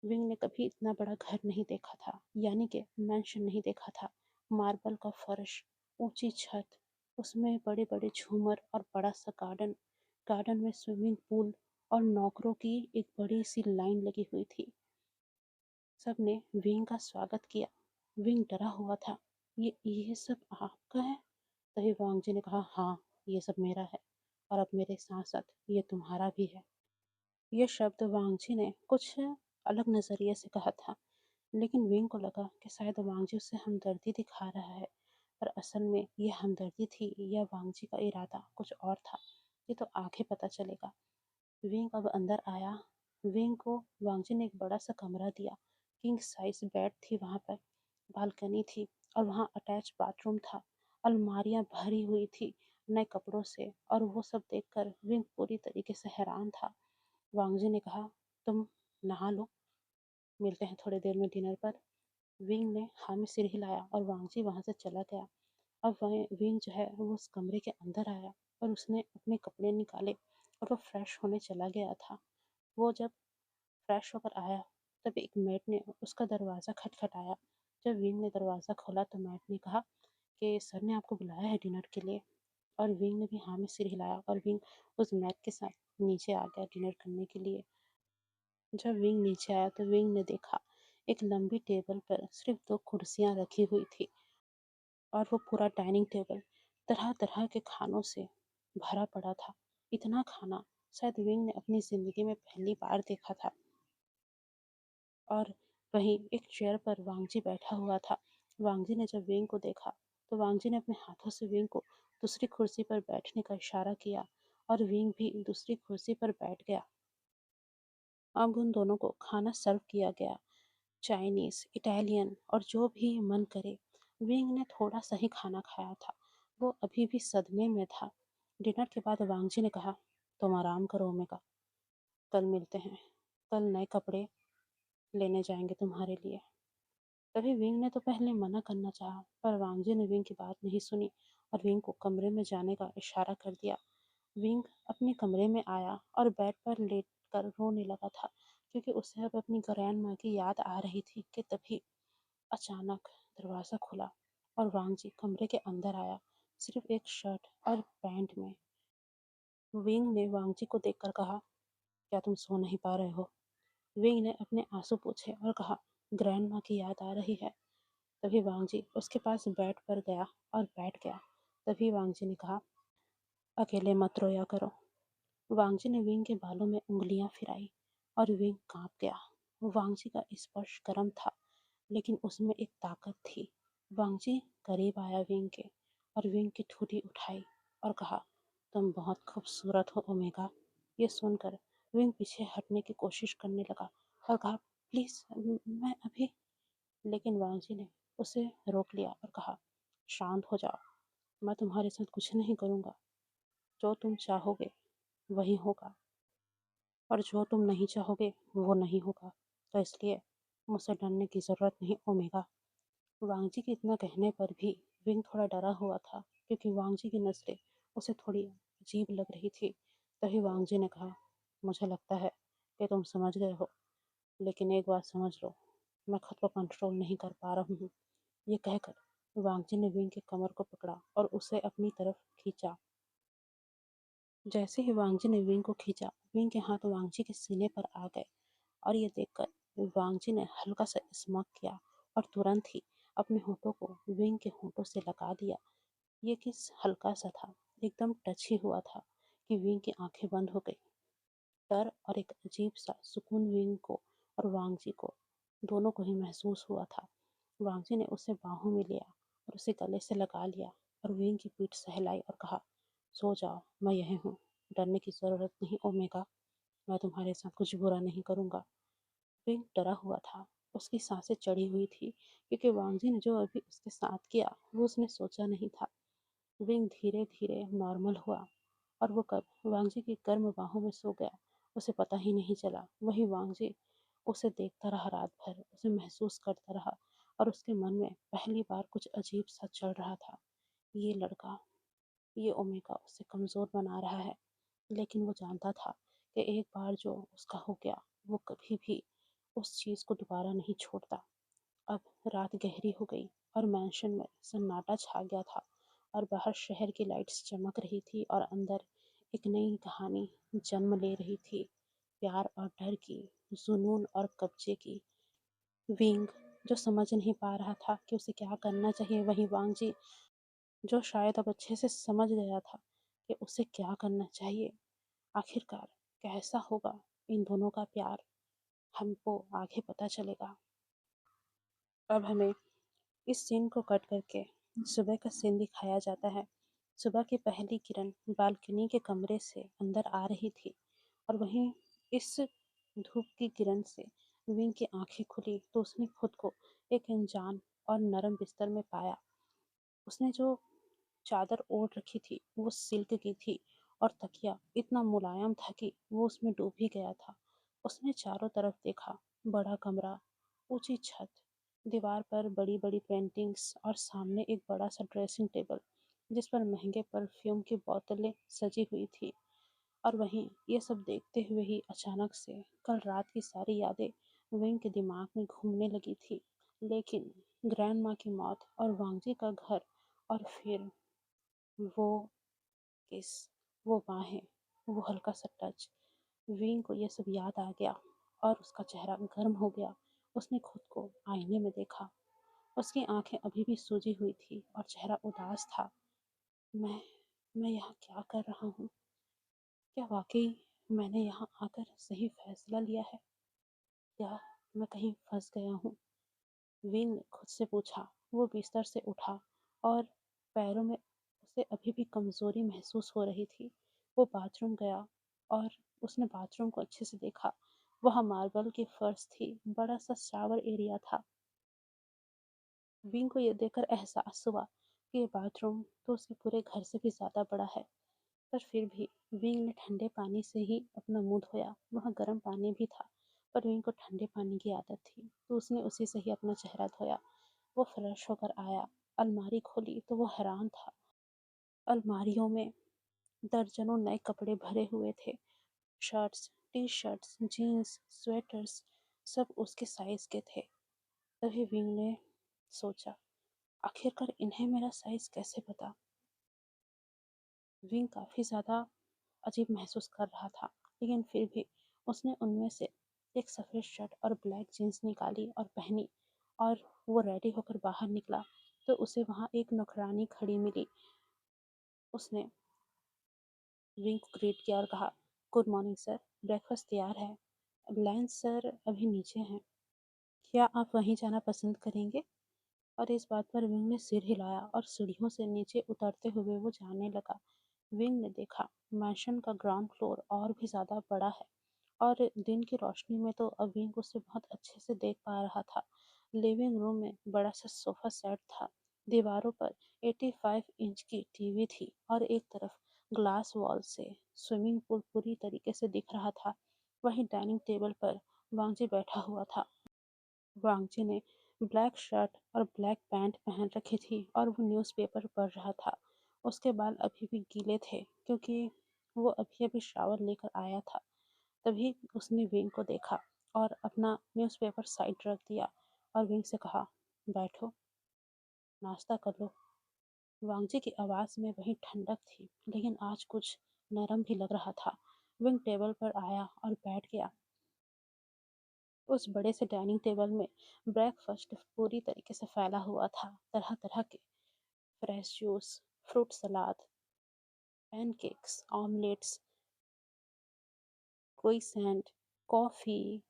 विंग ने कभी इतना बड़ा घर नहीं देखा था, यानी कि मैंशन नहीं देखा था। मार्बल का फर्श, ऊंची छत, उसमें बड़े बड़े झूमर और बड़ा सा गार्डन। गार्डन में स्विमिंग पूल और नौकरों की एक बड़ी सी लाइन लगी हुई थी। सबने विंग का स्वागत किया। विंग डरा हुआ था। ये सब आपका है? तभी वांगजी ने कहा, हाँ, ये सब मेरा है और अब मेरे साथ साथ ये तुम्हारा भी है। ये शब्द वांगजी ने कुछ अलग नज़रिए से कहा था, लेकिन विंग को लगा कि शायद वांगजी उससे हमदर्दी दिखा रहा है, पर असल में ये हमदर्दी थी या वांगजी का इरादा कुछ और था, ये तो आगे पता चलेगा। विंग अब अंदर आया विंग को वांगजी ने एक बड़ा सा कमरा दिया। किंग साइज बेड थी वहाँ पर, बालकनी थी और वहाँ अटैच बाथरूम था। अलमारियाँ भरी हुई थी नए कपड़ों से, और वो सब देखकर विंग पूरी तरीके से हैरान था। वांगजी ने कहा, तुम नहा लो, मिलते हैं थोड़ी देर में डिनर पर। विंग ने हाँ में सिर हिलाया और वांगजी वहाँ से चला गया। अब वह विंग जो है वो उस कमरे के अंदर आया और उसने अपने कपड़े निकाले और वो फ्रेश होने चला गया था। वो जब फ्रेश होकर आया तब एक मेट ने उसका दरवाज़ा खटखटाया। जब विंग ने दरवाज़ा खोला तो मेट ने कहा कि सर ने आपको बुलाया है डिनर के लिए। और विंग ने भी हाँ में सिर हिलाया और विंग उस मेट के साथ नीचे आ गया डिनर करने के लिए। जब विंग नीचे आया तो विंग ने देखा एक लंबी टेबल पर सिर्फ दो कुर्सियां रखी हुई थी, और वो पूरा डाइनिंग टेबल तरह तरह के खानों से भरा पड़ा था। इतना खाना शायद विंग ने अपनी जिंदगी में पहली बार देखा था। और वहीं एक चेयर पर वांगजी बैठा हुआ था। वांगजी ने जब विंग को देखा तो वांगजी ने अपने हाथों से विंग को दूसरी कुर्सी पर बैठने का इशारा किया और विंग भी दूसरी कुर्सी पर बैठ गया। अब उन दोनों को खाना सर्व किया गया, चाइनीज, इटालियन और जो भी मन करे। विंग ने थोड़ा सा ही खाना खाया था, वो अभी भी सदमे में था। डिनर के बाद वांगजी ने कहा, तुम आराम करो ओमेगा, कल मिलते हैं, कल नए कपड़े लेने जाएंगे तुम्हारे लिए। तभी विंग ने तो पहले मना करना चाहा, पर वांगजी ने विंग की बात नहीं सुनी और विंग को कमरे में जाने का इशारा कर दिया। विंग अपने कमरे में आया और बेड पर लेट कर रोने लगा था, क्योंकि उसे अब अपनी ग्रैंड माँ की याद आ रही थी। कि तभी अचानक दरवाज़ा खुला और वांगजी कमरे के अंदर आया, सिर्फ एक शर्ट और पैंट में। विंग ने वांगजी को देखकर कहा, क्या तुम सो नहीं पा रहे हो? विंग ने अपने आंसू पोंछे और कहा, ग्रैंड माँ की याद आ रही है। तभी वांगजी उसके पास बेड पर गया और बैठ गया। तभी वांगजी ने कहा, अकेले मत रोया करो। वांगजी ने विंग के बालों में उंगलियां फिराई और विंग कांप गया। वांगजी का स्पर्श गर्म था, लेकिन उसमें एक ताकत थी। वांगजी करीब आया विंग के और विंग की ठुड्डी उठाई और कहा, तुम बहुत खूबसूरत हो ओमेगा। ये सुनकर विंग पीछे हटने की कोशिश करने लगा और कहा, प्लीज मैं अभी। लेकिन वांगजी ने उसे रोक लिया और कहा, शांत हो जाओ, मैं तुम्हारे साथ कुछ नहीं करूँगा। जो तुम चाहोगे वही होगा, और जो तुम नहीं चाहोगे वो नहीं होगा। तो इसलिए मुझसे डरने की ज़रूरत नहीं ओमेगा। वांगजी के इतना कहने पर भी विंग थोड़ा डरा हुआ था, क्योंकि वांगजी की नज़रें उसे थोड़ी अजीब लग रही थी। तभी वांगजी ने कहा, मुझे लगता है कि तुम समझ गए हो, लेकिन एक बात समझ लो, मैं खुद को कंट्रोल नहीं कर पा रहा हूँ। ये कहकर वांगजी ने विंग के कमर को पकड़ा और उसे अपनी तरफ खींचा। जैसे ही वांगजी ने विंग को खींचा, विंग के हाथ वांगजी के सीने पर आ गए, और ये देखकर वांगजी ने हल्का सा स्मक किया और तुरंत ही अपने होठों को विंग के होठों से लगा दिया। ये किस हल्का सा था, एकदम टच ही हुआ था कि विंग की आंखें बंद हो गई। डर और एक अजीब सा सुकून विंग को और वांगजी को दोनों को ही महसूस हुआ था। वांगजी ने उसे बाहों में लिया और उसे गले से लगा लिया और विंग की पीठ सहलाई और कहा, सो जाओ, मैं यही हूँ, डरने की ज़रूरत नहीं ओमेगा, मैं तुम्हारे साथ कुछ बुरा नहीं करूँगा। विंग डरा हुआ था, उसकी सांसें चढ़ी हुई थी, क्योंकि वांगजी ने जो अभी उसके साथ किया वो उसने सोचा नहीं था। विंग धीरे धीरे नॉर्मल हुआ और वो कब वांगजी की गर्म बाहों में सो गया, उसे पता ही नहीं चला। वही वांगजी उसे देखता रहा रात भर, उसे महसूस करता रहा, और उसके मन में पहली बार कुछ अजीब सा चल रहा था। ये लड़का, ये ओमेगा उसे कमज़ोर बना रहा है। लेकिन वो जानता था कि एक बार जो उसका हो गया, वो कभी भी उस चीज़ को दोबारा नहीं छोड़ता। अब रात गहरी हो गई और मैंशन में सन्नाटा छा गया था, और बाहर शहर की लाइट्स चमक रही थी और अंदर एक नई कहानी जन्म ले रही थी, प्यार और डर की, जुनून और कब्जे की। विंग, जो समझ नहीं पा रहा था कि उसे क्या करना चाहिए, वही वांगजी, जो शायद अब अच्छे से समझ गया था कि उसे क्या करना चाहिए। आखिरकार कैसा होगा इन दोनों का प्यार, हमको आगे पता चलेगा। अब हमें इस सीन को कट करके सुबह का सीन दिखाया जाता है। सुबह की पहली किरण बालकनी के कमरे से अंदर आ रही थी, और वहीं इस धूप की किरण से विंग की आंखें खुली तो उसने खुद को एक अनजान और नरम बिस्तर में पाया। उसने जो चादर ओढ़ रखी थी वो सिल्क की थी और तकिया इतना मुलायम था कि वो उसमें डूब ही गया था। उसने चारों तरफ देखा, बड़ा कमरा, ऊंची छत, दीवार पर बड़ी बड़ी पेंटिंग्स और सामने एक बड़ा सा ड्रेसिंग टेबल जिस पर महंगे परफ्यूम की बोतलें सजी हुई थी। और वहीं ये सब देखते हुए ही अचानक से कल रात की सारी यादें विंग के दिमाग में घूमने लगी थी। लेकिन ग्रैंड माँ की मौत और वांगजी का घर और फिर वो किस, वो बाहें, वो हल्का सा टच, विंग को ये सब याद आ गया और उसका चेहरा गर्म हो गया। उसने खुद को आईने में देखा। उसकी आंखें अभी भी सूजी हुई थी और चेहरा उदास था। मैं मैं यहाँ क्या कर रहा हूँ? क्या वाकई मैंने यहाँ आकर सही फैसला लिया है या मैं कहीं फंस गया हूँ? विंग ने खुद से पूछा। वो बिस्तर से उठा और पैरों में उसे अभी भी कमजोरी महसूस हो रही थी। वो बाथरूम गया और उसने बाथरूम को अच्छे से देखा। वहाँ मार्बल की फर्श थी, बड़ा सा शावर एरिया था। विंग को ये देखकर एहसास हुआ कि ये बाथरूम तो उसके पूरे घर से भी ज्यादा बड़ा है। पर फिर भी विंग ने ठंडे पानी से ही अपना मुंह धोया। वहाँ गर्म पानी भी था पर विंग को ठंडे पानी की आदत थी तो उसने उसी से ही अपना चेहरा धोया। वो फ्रेश होकर आया, अलमारी खोली तो वो हैरान था। अलमारियों में दर्जनों नए कपड़े भरे हुए थे। Shirts, T shirts, jeans, sweaters, सब उसके साइज के थे। तभी विंग ने सोचा, आखिरकार इन्हें मेरा साइज कैसे पता? विंग काफ़ी ज़्यादा अजीब महसूस कर रहा था, लेकिन फिर भी उसने उनमें से एक सफ़ेद शर्ट और ब्लैक जीन्स निकाली और पहनी और वो रेडी होकर बाहर निकला तो उसे वहाँ एक नौकरानी खड़ी मिली। उसने विंग को ग्रीट किया और कहा, गुड मॉर्निंग सर, ब्रेकफास्ट तैयार है। लंच सर अभी नीचे हैं, क्या आप वहीं जाना पसंद करेंगे? और इस बात पर विंग ने सिर हिलाया और सीढ़ियों से नीचे उतरते हुए वो जाने लगा। विंग ने देखा, मैंशन का ग्राउंड फ्लोर और भी ज़्यादा बड़ा है और दिन की रोशनी में तो अब विंग उसे बहुत अच्छे से देख पा रहा था। लिविंग रूम में बड़ा सा सोफा सेट था। दीवारों पर 85 इंच की टीवी थी और एक तरफ ग्लास वॉल से स्विमिंग पूल पूरी तरीके से दिख रहा था। वहीं डाइनिंग टेबल पर वांगजी बैठा हुआ था। वांगजी ने ब्लैक शर्ट और ब्लैक पैंट पहन रखी थी और वो न्यूज़पेपर पढ़ रहा था। उसके बाल अभी भी गीले थे क्योंकि वो अभी अभी शावर लेकर आया था। तभी उसने विंग को देखा और अपना न्यूज़पेपर साइड रख दिया और विंग से कहा, बैठो, नाश्ता कर लो। वांगजी की आवाज़ में वही ठंडक थी लेकिन आज कुछ नरम भी लग रहा था। विंग टेबल पर आया और बैठ गया। उस बड़े से डाइनिंग टेबल में ब्रेकफास्ट पूरी तरीके से फैला हुआ था। तरह तरह के fresh juice, fruit salad, pancakes, omelettes, croissant, coffee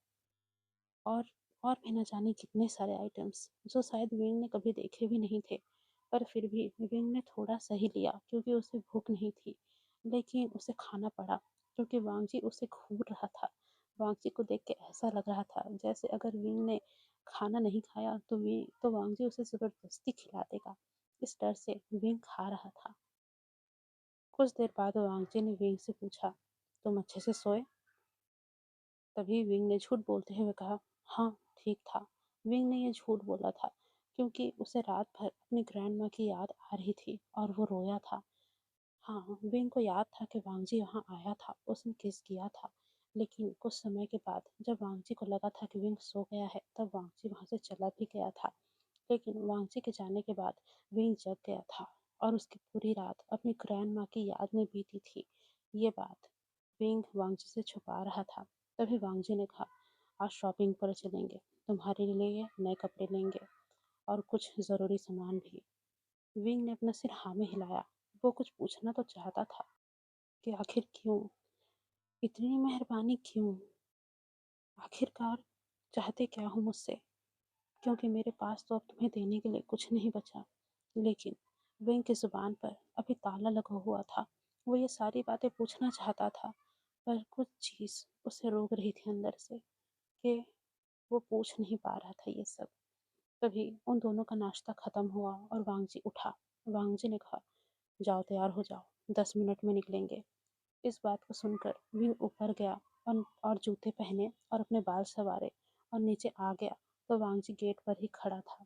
और और भी न जाने कितने सारे आइटम्स जो शायद विंग ने कभी देखे भी नहीं थे। पर फिर भी विंग ने थोड़ा सही लिया क्योंकि उसे भूख नहीं थी। लेकिन उसे खाना पड़ा क्योंकि वांगजी उसे घूर रहा था। वांगजी को देख के ऐसा लग रहा था जैसे अगर विंग ने खाना नहीं खाया तो वांगजी उसे ज़बरदस्ती खिला देगा। इस डर से विंग खा रहा था। कुछ देर बाद वांगजी ने विंग से पूछा, तुम अच्छे से सोए? तभी विंग ने झूठ बोलते हुए कहा, हाँ, ठीक था। विंग ने ये झूठ बोला था क्योंकि उसे रात भर अपनी ग्रैंड माँ की याद आ रही थी और वो रोया था। हाँ, विंग को याद था कि वांगजी वहाँ आया था, उसने किस किया था। लेकिन कुछ समय के बाद जब वांगजी को लगा था कि विंग सो गया है तब वांगजी वहाँ से चला भी गया था। लेकिन वांगजी के जाने के बाद विंग जग गया था और उसकी पूरी रात अपनी ग्रैंड माँ की याद में बीती थी। ये बात विंग वांगजी से छुपा रहा था। तभी वांगजी ने कहा, आज शॉपिंग पर चलेंगे, तुम्हारे लिए नए कपड़े लेंगे और कुछ ज़रूरी सामान भी। विंग ने अपना सिर हाँ में हिलाया। वो कुछ पूछना तो चाहता था कि आखिर क्यों, इतनी मेहरबानी क्यों, आखिरकार चाहते क्या हो मुझसे, क्योंकि मेरे पास तो अब तुम्हें देने के लिए कुछ नहीं बचा। लेकिन विंग की जुबान पर अभी ताला लगा हुआ था। वो ये सारी बातें पूछना चाहता था पर कुछ चीज़ उसे रोक रही थी अंदर से कि वो पूछ नहीं पा रहा था ये सब। तभी उन दोनों का नाश्ता खत्म हुआ और वांगजी उठा। वांगजी ने कहा, जाओ तैयार हो जाओ, 10 मिनट में निकलेंगे। इस बात को सुनकर विंग ऊपर गया और जूते पहने और अपने बाल संवारे और नीचे आ गया तो वांगजी गेट पर ही खड़ा था।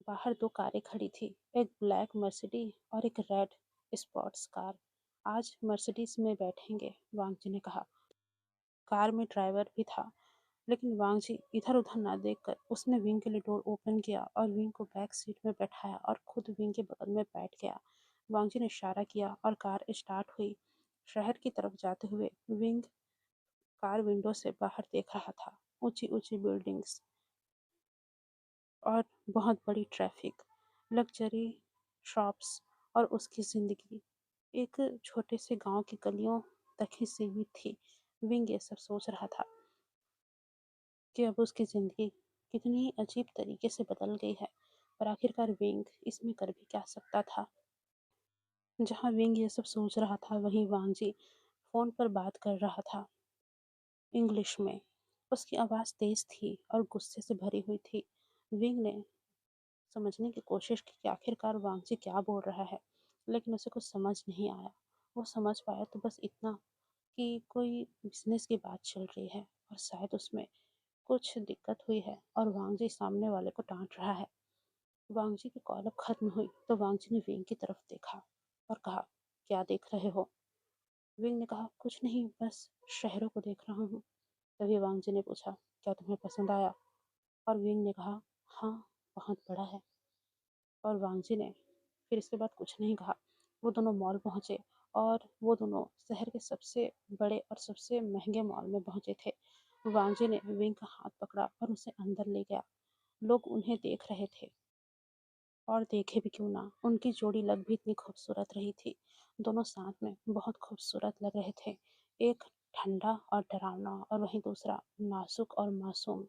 बाहर दो कारें खड़ी थी, एक ब्लैक मर्सिडी और एक रेड स्पोर्ट्स कार। आज मर्सिडीज में बैठेंगे, वांगजी ने कहा। कार में ड्राइवर भी था, लेकिन वांगजी इधर उधर ना देखकर उसने विंग के लिए डोर ओपन किया और विंग को बैक सीट में बैठाया और खुद विंग के बगल में बैठ गया। वांगजी ने इशारा किया और कार स्टार्ट हुई। शहर की तरफ जाते हुए विंग कार विंडो से बाहर देख रहा था। ऊंची ऊंची बिल्डिंग्स और बहुत बड़ी ट्रैफिक, लग्जरी शॉप्स और उसकी ज़िंदगी एक छोटे से गांव की गलियों तक ही सीमित थी। विंग ये सब सोच रहा था कि अब उसकी ज़िंदगी कितनी अजीब तरीके से बदल गई है, पर आखिरकार विंग इसमें कर भी क्या सकता था। जहाँ विंग ये सब सोच रहा था वहीं वांगजी फ़ोन पर बात कर रहा था, इंग्लिश में। उसकी आवाज़ तेज़ थी और गुस्से से भरी हुई थी। विंग ने समझने की कोशिश की कि आखिरकार वांगजी क्या बोल रहा है, लेकिन उसे कुछ समझ नहीं आया। वो समझ पाया तो बस इतना कि कोई बिजनेस की बात चल रही है और शायद उसमें कुछ दिक्कत हुई है और वांगजी सामने वाले को डांट रहा है। वांगजी की कॉल अब खत्म हुई तो वांगजी ने विंग की तरफ देखा और कहा, क्या देख रहे हो? विंग ने कहा, कुछ नहीं, बस शहरों को देख रहा हूँ। तभी वांगजी ने पूछा, क्या तुम्हें पसंद आया? और विंग ने कहा, हाँ, बहुत बड़ा है। और वांगजी ने फिर इसके बाद कुछ नहीं कहा। वो दोनों मॉल पहुंचे और वो दोनों शहर के सबसे बड़े और सबसे महंगे मॉल में पहुंचे थे। वांगजी ने विंग का हाथ पकड़ा और उसे अंदर ले गया। लोग उन्हें देख रहे थे और देखे भी क्यों ना, उनकी जोड़ी लग भी इतनी खूबसूरत रही थी। दोनों साथ में बहुत खूबसूरत लग रहे थे, एक ठंडा और डरावना और वहीं दूसरा नाजुक और मासूम।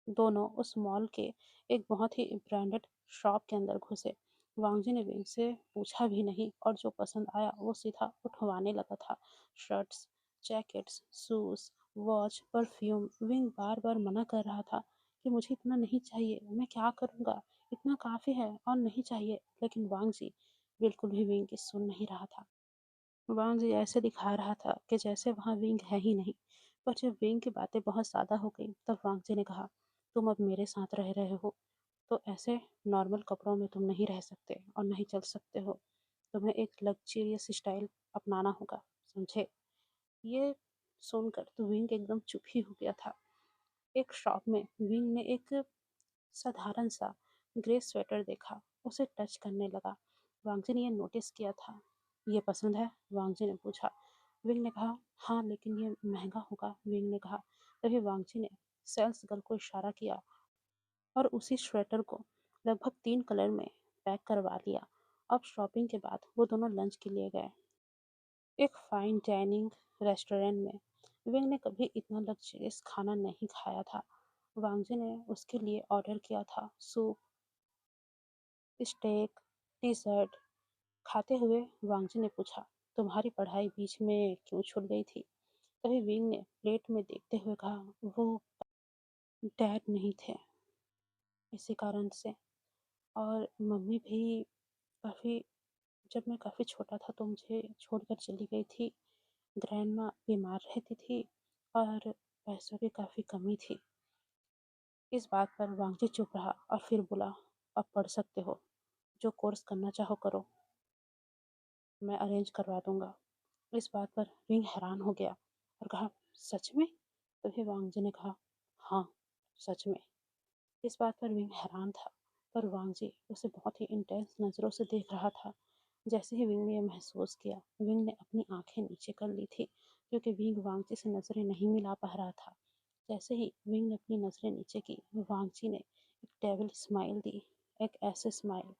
दोनों उस मॉल के एक बहुत ही ब्रांडेड शॉप के अंदर घुसे। वांगजी ने विंग से पूछा भी नहीं और जो पसंद आया वो सीधा उठवाने लगा था। Shirts, jackets, shoes, watch, perfume. विंग बार बार मना कर रहा था कि मुझे इतना नहीं चाहिए, मैं क्या करूँगा, इतना काफ़ी है और नहीं चाहिए। लेकिन वांगजी बिल्कुल भी विंग की सुन नहीं रहा था। वांगजी ऐसे दिखा रहा था कि जैसे वहाँ विंग है ही नहीं। पर जब विंग की बातें बहुत ज़्यादा हो गई तब वांगजी ने कहा, तुम अब मेरे साथ रह रहे हो तो ऐसे नॉर्मल कपड़ों में तुम नहीं रह सकते और नहीं चल सकते हो। तुम्हें एक लग्जरियस स्टाइल अपनाना होगा, समझे? ये सुनकर तो विंग एकदम चुप ही हो गया था। एक शॉप में विंग ने एक साधारण सा ग्रे स्वेटर देखा, उसे टच करने लगा। वांगजी ने ये नोटिस किया था। ये पसंद है? वांगजी ने पूछा। विंग ने कहा, हाँ, लेकिन ये महंगा होगा, विंग ने कहा। तभी वांगजी ने सेल्स गर्ल को इशारा किया और उसी स्वेटर को लगभग 3 कलर में पैक करवा लिया। अब शॉपिंग के बाद वो दोनों लंच के लिए गए, एक फाइन डाइनिंग रेस्टोरेंट में। विंग ने कभी इतना लग्जरियस खाना नहीं खाया था। वांगजी ने उसके लिए ऑर्डर किया था सूप, स्टेक, डिजर्ट। खाते हुए वांगजी ने पूछा, तुम्हारी पढ़ाई बीच में क्यों छूट गई थी? तभी विंग ने प्लेट में देखते हुए कहा, वो डैड नहीं थे, इसी कारण से। और मम्मी भी काफ़ी जब मैं काफ़ी छोटा था तो मुझे छोड़कर चली गई थी। ग्रैंडमा बीमार रहती थी और पैसों की काफ़ी कमी थी। इस बात पर वांगजी चुप रहा और फिर बोला, अब पढ़ सकते हो, जो कोर्स करना चाहो करो, मैं अरेंज करवा दूंगा। इस बात पर विंग हैरान हो गया और कहा, सच में? तभी वांगजी ने कहा, हाँ, सच में। इस बात पर विंग हैरान था, पर वांगजी उसे बहुत ही इंटेंस नज़रों से देख रहा था। जैसे ही विंग ने यह महसूस किया, विंग ने अपनी आंखें नीचे कर ली थी, क्योंकि विंग वांगजी से नज़रें नहीं मिला पा रहा था। जैसे ही विंग ने अपनी नज़रें नीचे की, वांगजी ने एक डेविल स्माइल दी, एक ऐसे स्माइल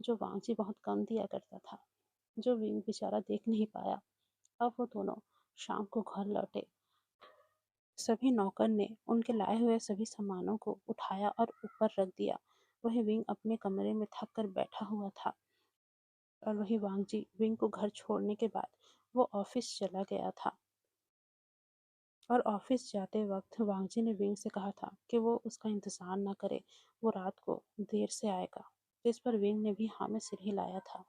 जो वांगजी बहुत कम दिया करता था, जो विंग बेचारा देख नहीं पाया। अब वो दोनों शाम को घर लौटे। सभी नौकर ने उनके लाए हुए सभी सामानों को उठाया और ऊपर रख दिया। वही विंग अपने कमरे में थक कर बैठा हुआ था और वही वांगजी विंग को घर छोड़ने के बाद वो ऑफिस चला गया था और ऑफिस जाते वक्त वांगजी ने विंग से कहा था कि वो उसका इंतजार ना करे, वो रात को देर से आएगा। इस पर विंग ने भी हाँ में सिर हिलाया था।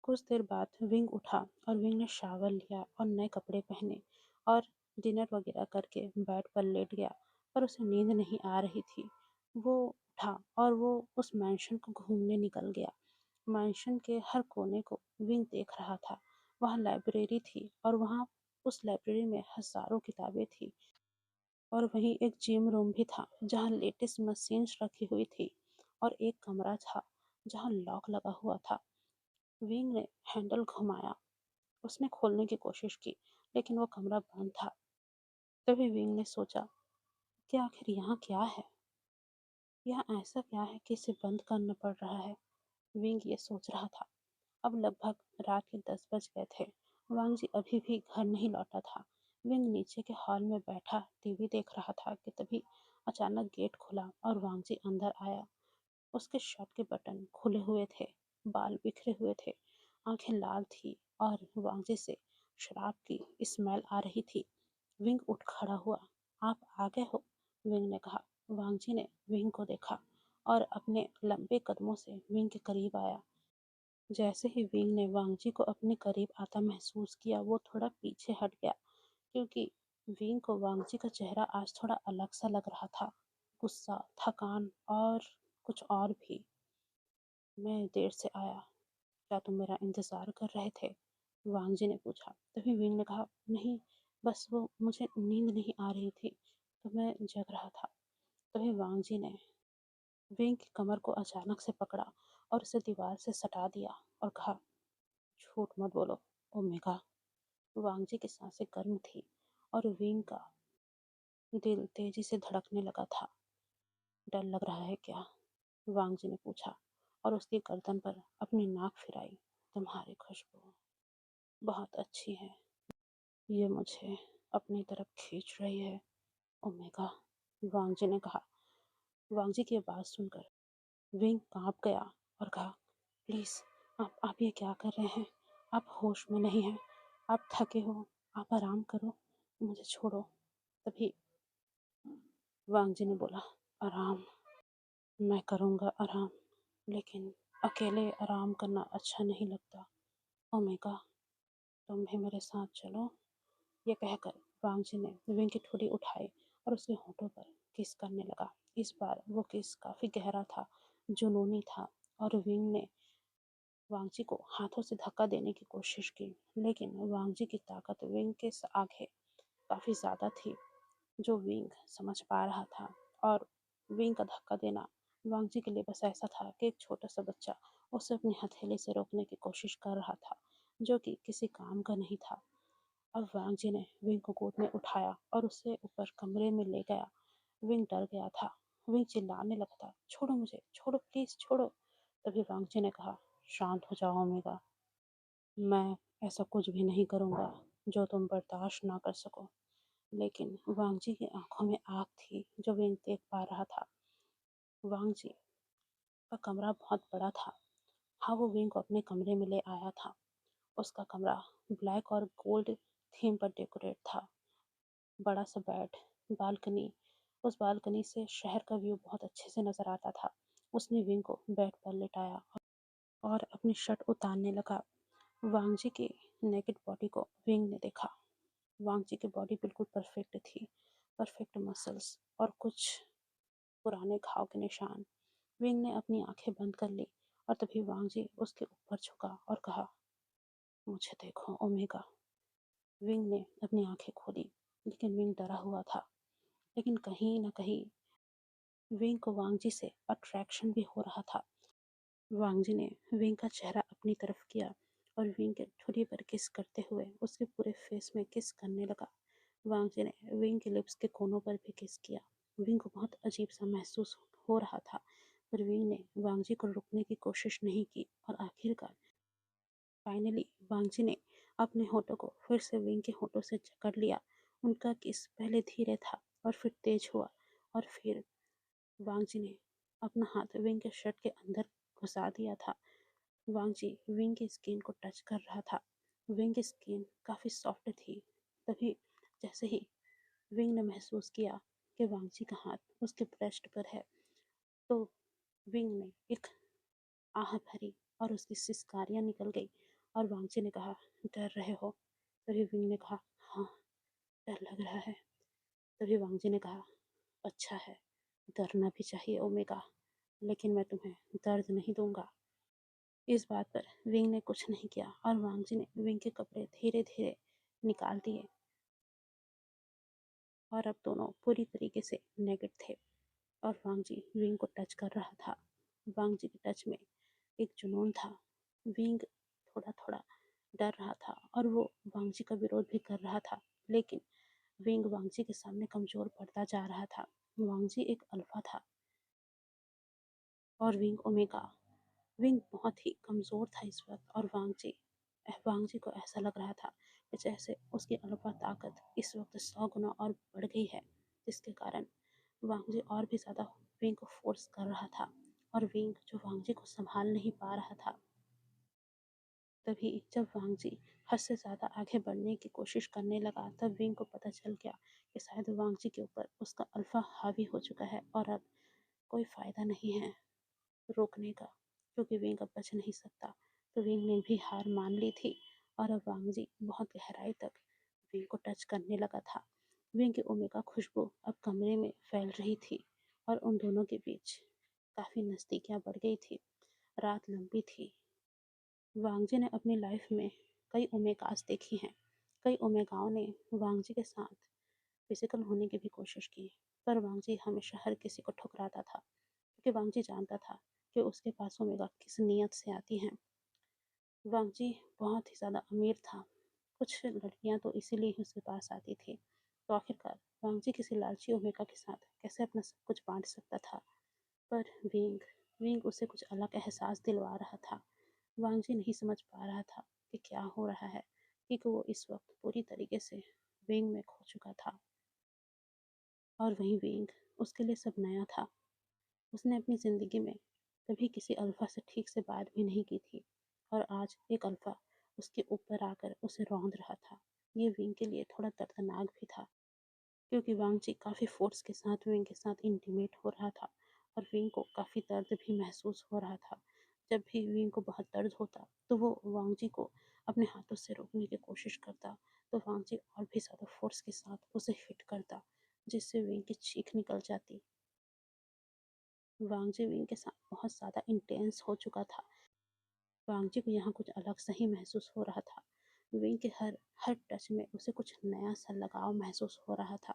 कुछ देर बाद विंग उठा और विंग ने शावर लिया और नए कपड़े पहने और डिनर वगैरह करके बेड पर लेट गया, पर उसे नींद नहीं आ रही थी। वो उठा और वो उस मैंशन को घूमने निकल गया। मैंशन के हर कोने को विंग देख रहा था। वहाँ लाइब्रेरी थी और वहाँ उस लाइब्रेरी में हजारों किताबें थी और वहीं एक जिम रूम भी था जहाँ लेटेस्ट मशीन्स रखी हुई थी और एक कमरा था जहाँ लॉक लगा हुआ था। विंग ने हैंडल घुमाया। उसने खोलने की कोशिश की, लेकिन वो कमरा बंद था। तभी विंग ने सोचा कि आखिर यहाँ क्या है? यहाँ ऐसा क्या है कि इसे बंद करना पड़ रहा है? विंग ये सोच रहा था। अब लगभग रात के 10 बज गए थे। वांग जी अभी भी घर नहीं लौटा था। विंग नीचे के हॉल में बैठा टीवी देख रहा था कि तभी अचानक गेट खुला और वांग जी अंदर आया। उसके शर्ट के बटन खुले हुए थे, बाल बिखरे हुए थे, आंखें लाल थी और वांगजी से शराब की स्मेल आ रही थी। विंग उठ खड़ा हुआ। आप आ गए हो? विंग ने कहा। वांगजी ने विंग को देखा और अपने लंबे कदमों से विंग के करीब आया। जैसे ही विंग ने वांगजी को अपने करीब आता महसूस किया, वो थोड़ा पीछे हट गया क्योंकि विंग को वांगजी का चेहरा आज थोड़ा अलग सा लग रहा था। गुस्सा, थकान और कुछ और भी। मैं देर से आया। क्या तुम मेरा इंतजार कर रहे थे? वांगजी ने पूछा। तभी विंग ने कहा, नहीं, बस वो मुझे नींद नहीं आ रही थी तो मैं जग रहा था। तभी वांगजी ने विंग की कमर को अचानक से पकड़ा और उसे दीवार से सटा दिया और कहा, झूठ मत बोलो ओमेगा। वांगजी की सांसें गर्म थी और विंग का दिल तेजी से धड़कने लगा था। डर लग रहा है क्या? वांगजी ने पूछा और उसकी गर्दन पर अपनी नाक फिराई। तुम्हारी खुशबू बहुत अच्छी है, ये मुझे अपनी तरफ खींच रही है ओमेगा, वांगजी ने कहा। वांगजी की बात सुनकर विंग कांप गया और कहा, प्लीज, आप ये क्या कर रहे हैं? आप होश में नहीं हैं, आप थके हो, आप आराम करो, मुझे छोड़ो। तभी वांगजी ने बोला, आराम? मैं करूँगा आराम, लेकिन अकेले आराम करना अच्छा नहीं लगता ओमेगा, तुम भी मेरे साथ चलो। ये कहकर वांगजी ने विंग की ठुड्डी उठाई और उसके होठों पर किस करने लगा। इस बार वो किस काफी गहरा था, जुनूनी था और विंग ने वांगजी को हाथों से धक्का देने की कोशिश की, लेकिन वांगजी की ताकत विंग के आगे काफी ज्यादा थी, जो विंग समझ पा रहा था। और विंग का धक्का देना वांगजी के लिए बस ऐसा था कि एक छोटा सा बच्चा उसे अपनी हथेली से रोकने की कोशिश कर रहा था, जो कि किसी काम का नहीं था। अब वांगजी ने विंग को गोद में उठाया और उसे ऊपर कमरे में ले गया। विंग डर गया था। विंग चिल्लाने लगा था, छोड़ो मुझे, छोड़ो, प्लीज छोड़ो। तभी वांगजी ने कहा, शांत हो जाओ ओमेगा, मैं ऐसा कुछ भी नहीं करूँगा जो तुम बर्दाश्त ना कर सको। लेकिन वांगजी की आंखों में आग थी जो विंग देख पा रहा था। वांगजी का कमरा बहुत बड़ा था। हाँ, वो विंग को अपने कमरे में ले आया था। उसका कमरा ब्लैक और गोल्ड थीम पर डेकोरेट था। बड़ा सा बेड, बालकनी, उस बालकनी से शहर का व्यू बहुत अच्छे से नजर आता था। उसने विंग को बेड पर लेटाया और अपनी शर्ट उतारने लगा। वांगजी की नेकेड बॉडी को विंग ने देखा। वांगजी की बॉडी बिल्कुल परफेक्ट थी, परफेक्ट मसल्स और कुछ पुराने घाव के निशान। विंग ने अपनी आंखें बंद कर ली और तभी वांगजी उसके ऊपर झुका और कहा, मुझे देखो ओमेगा। विंग ने अपनी आंखें खोली, लेकिन विंग डरा हुआ था। लेकिन कहीं न कहीं विंग को वांगजी से अट्रैक्शन भी हो रहा था। वांगजी ने विंग का चेहरा अपनी तरफ किया और विंग के ठुड्डी पर किस करते हुए उसके पूरे फेस में किस करने लगा। वांगजी ने विंग के लिप्स के कोनों पर भी किस किया। विंग को बहुत अजीब सा महसूस हो रहा था, पर विंग ने वांगजी को रोकने की कोशिश नहीं की और आखिरकार फाइनली वांगजी ने अपने होठों को फिर से विंग के होठों से जकड़ लिया। उनका किस पहले धीरे था और फिर तेज हुआ और फिर वांगजी ने अपना हाथ विंग के शर्ट के अंदर घुसा दिया था। वांगजी विंग की स्किन को टच कर रहा था। विंग की स्किन काफ़ी सॉफ्ट थी। तभी जैसे ही विंग ने महसूस किया कि वांगजी का हाथ उसके ब्रेस्ट पर है, तो विंग ने एक आह भरी और उसकी सिसकारियाँ निकल गई और वांगजी ने कहा, डर रहे हो? तभी विंग ने कहा, हाँ, डर लग रहा है। तभी वांगजी ने कहा, अच्छा है, डरना भी चाहिए ओमेगा, लेकिन मैं तुम्हें दर्द नहीं दूंगा। इस बात पर विंग ने कुछ नहीं किया और वांगजी ने विंग के कपड़े धीरे धीरे निकाल दिए और अब दोनों पूरी तरीके से नेकेड थे और वांगजी विंग को टच कर रहा था। वांगजी के टच में एक जुनून था। विंग थोड़ा थोड़ा डर रहा था और वो वांगजी का विरोध भी कर रहा था, लेकिन विंग वांगजी के सामने कमजोर पड़ता जा रहा था। वांगजी एक अल्फा था और विंग ओमेगा। विंग बहुत ही कमजोर था इस वक्त और वांगजी को ऐसा लग रहा था कि जैसे उसकी अल्फा ताकत इस वक्त 100 गुना और बढ़ गई है, जिसके कारण वांगजी और भी ज़्यादा विंग को फोर्स कर रहा था और विंग जो वांगजी को संभाल नहीं पा रहा था। तभी जब वांगजी हद से ज़्यादा आगे बढ़ने की कोशिश करने लगा, तब विंग को पता चल गया कि शायद वांगजी के ऊपर उसका अल्फा हावी हो चुका है और अब कोई फ़ायदा नहीं है रोकने का, क्योंकि विंग अब बच नहीं सकता। तो विंग ने भी हार मान ली थी और अब वांगजी बहुत गहराई तक विंग को टच करने लगा था। विंग की ओमेगा खुशबू अब कमरे में फैल रही थी और उन दोनों के बीच काफ़ी नज़दीकियाँ बढ़ गई थी। रात लंबी थी। वांगजी ने अपनी लाइफ में कई ओमेगास देखी हैं। कई ओमेगाओं ने वांगजी के साथ फिजिकल होने की भी कोशिश की, पर वांगजी हमेशा हर किसी को ठुकराता था, क्योंकि वांगजी जानता था कि उसके पास ओमेगा किस नीयत से आती हैं। वांगजी बहुत ही ज़्यादा अमीर था। कुछ लड़कियां तो इसीलिए ही उसके पास आती थी। तो आखिरकार वांगजी किसी लालची ओमेगा के साथ कैसे अपना सब कुछ बांट सकता था? पर विंग विंग उसे कुछ अलग एहसास दिलवा रहा था। वांगजी नहीं समझ पा रहा था कि क्या हो रहा है, क्योंकि वो इस वक्त पूरी तरीके से विंग में खो चुका था और वहीं विंग उसके लिए सब नया था। उसने अपनी ज़िंदगी में कभी किसी अल्फ़ा से ठीक से बात भी नहीं की थी और आज एक अल्फ़ा उसके ऊपर आकर उसे रौंद रहा था। ये विंग के लिए थोड़ा दर्दनाक भी था, क्योंकि वांगजी काफ़ी फोर्स के साथ विंग के साथ इंटीमेट हो रहा था और विंग को काफ़ी दर्द भी महसूस हो रहा था। जब भी विंग को बहुत दर्द होता तो वो वांगजी को अपने हाथों से रोकने की कोशिश करता, तो वांगजी और भी ज़्यादा फोर्स के साथ उसे हिट करता, जिससे विंग की चीख निकल जाती। वांगजी विंग के साथ बहुत ज़्यादा इंटेंस हो चुका था। वांगजी को यहाँ कुछ अलग सा ही महसूस हो रहा था। विंग के हर हर टच में उसे कुछ नया सा लगाव महसूस हो रहा था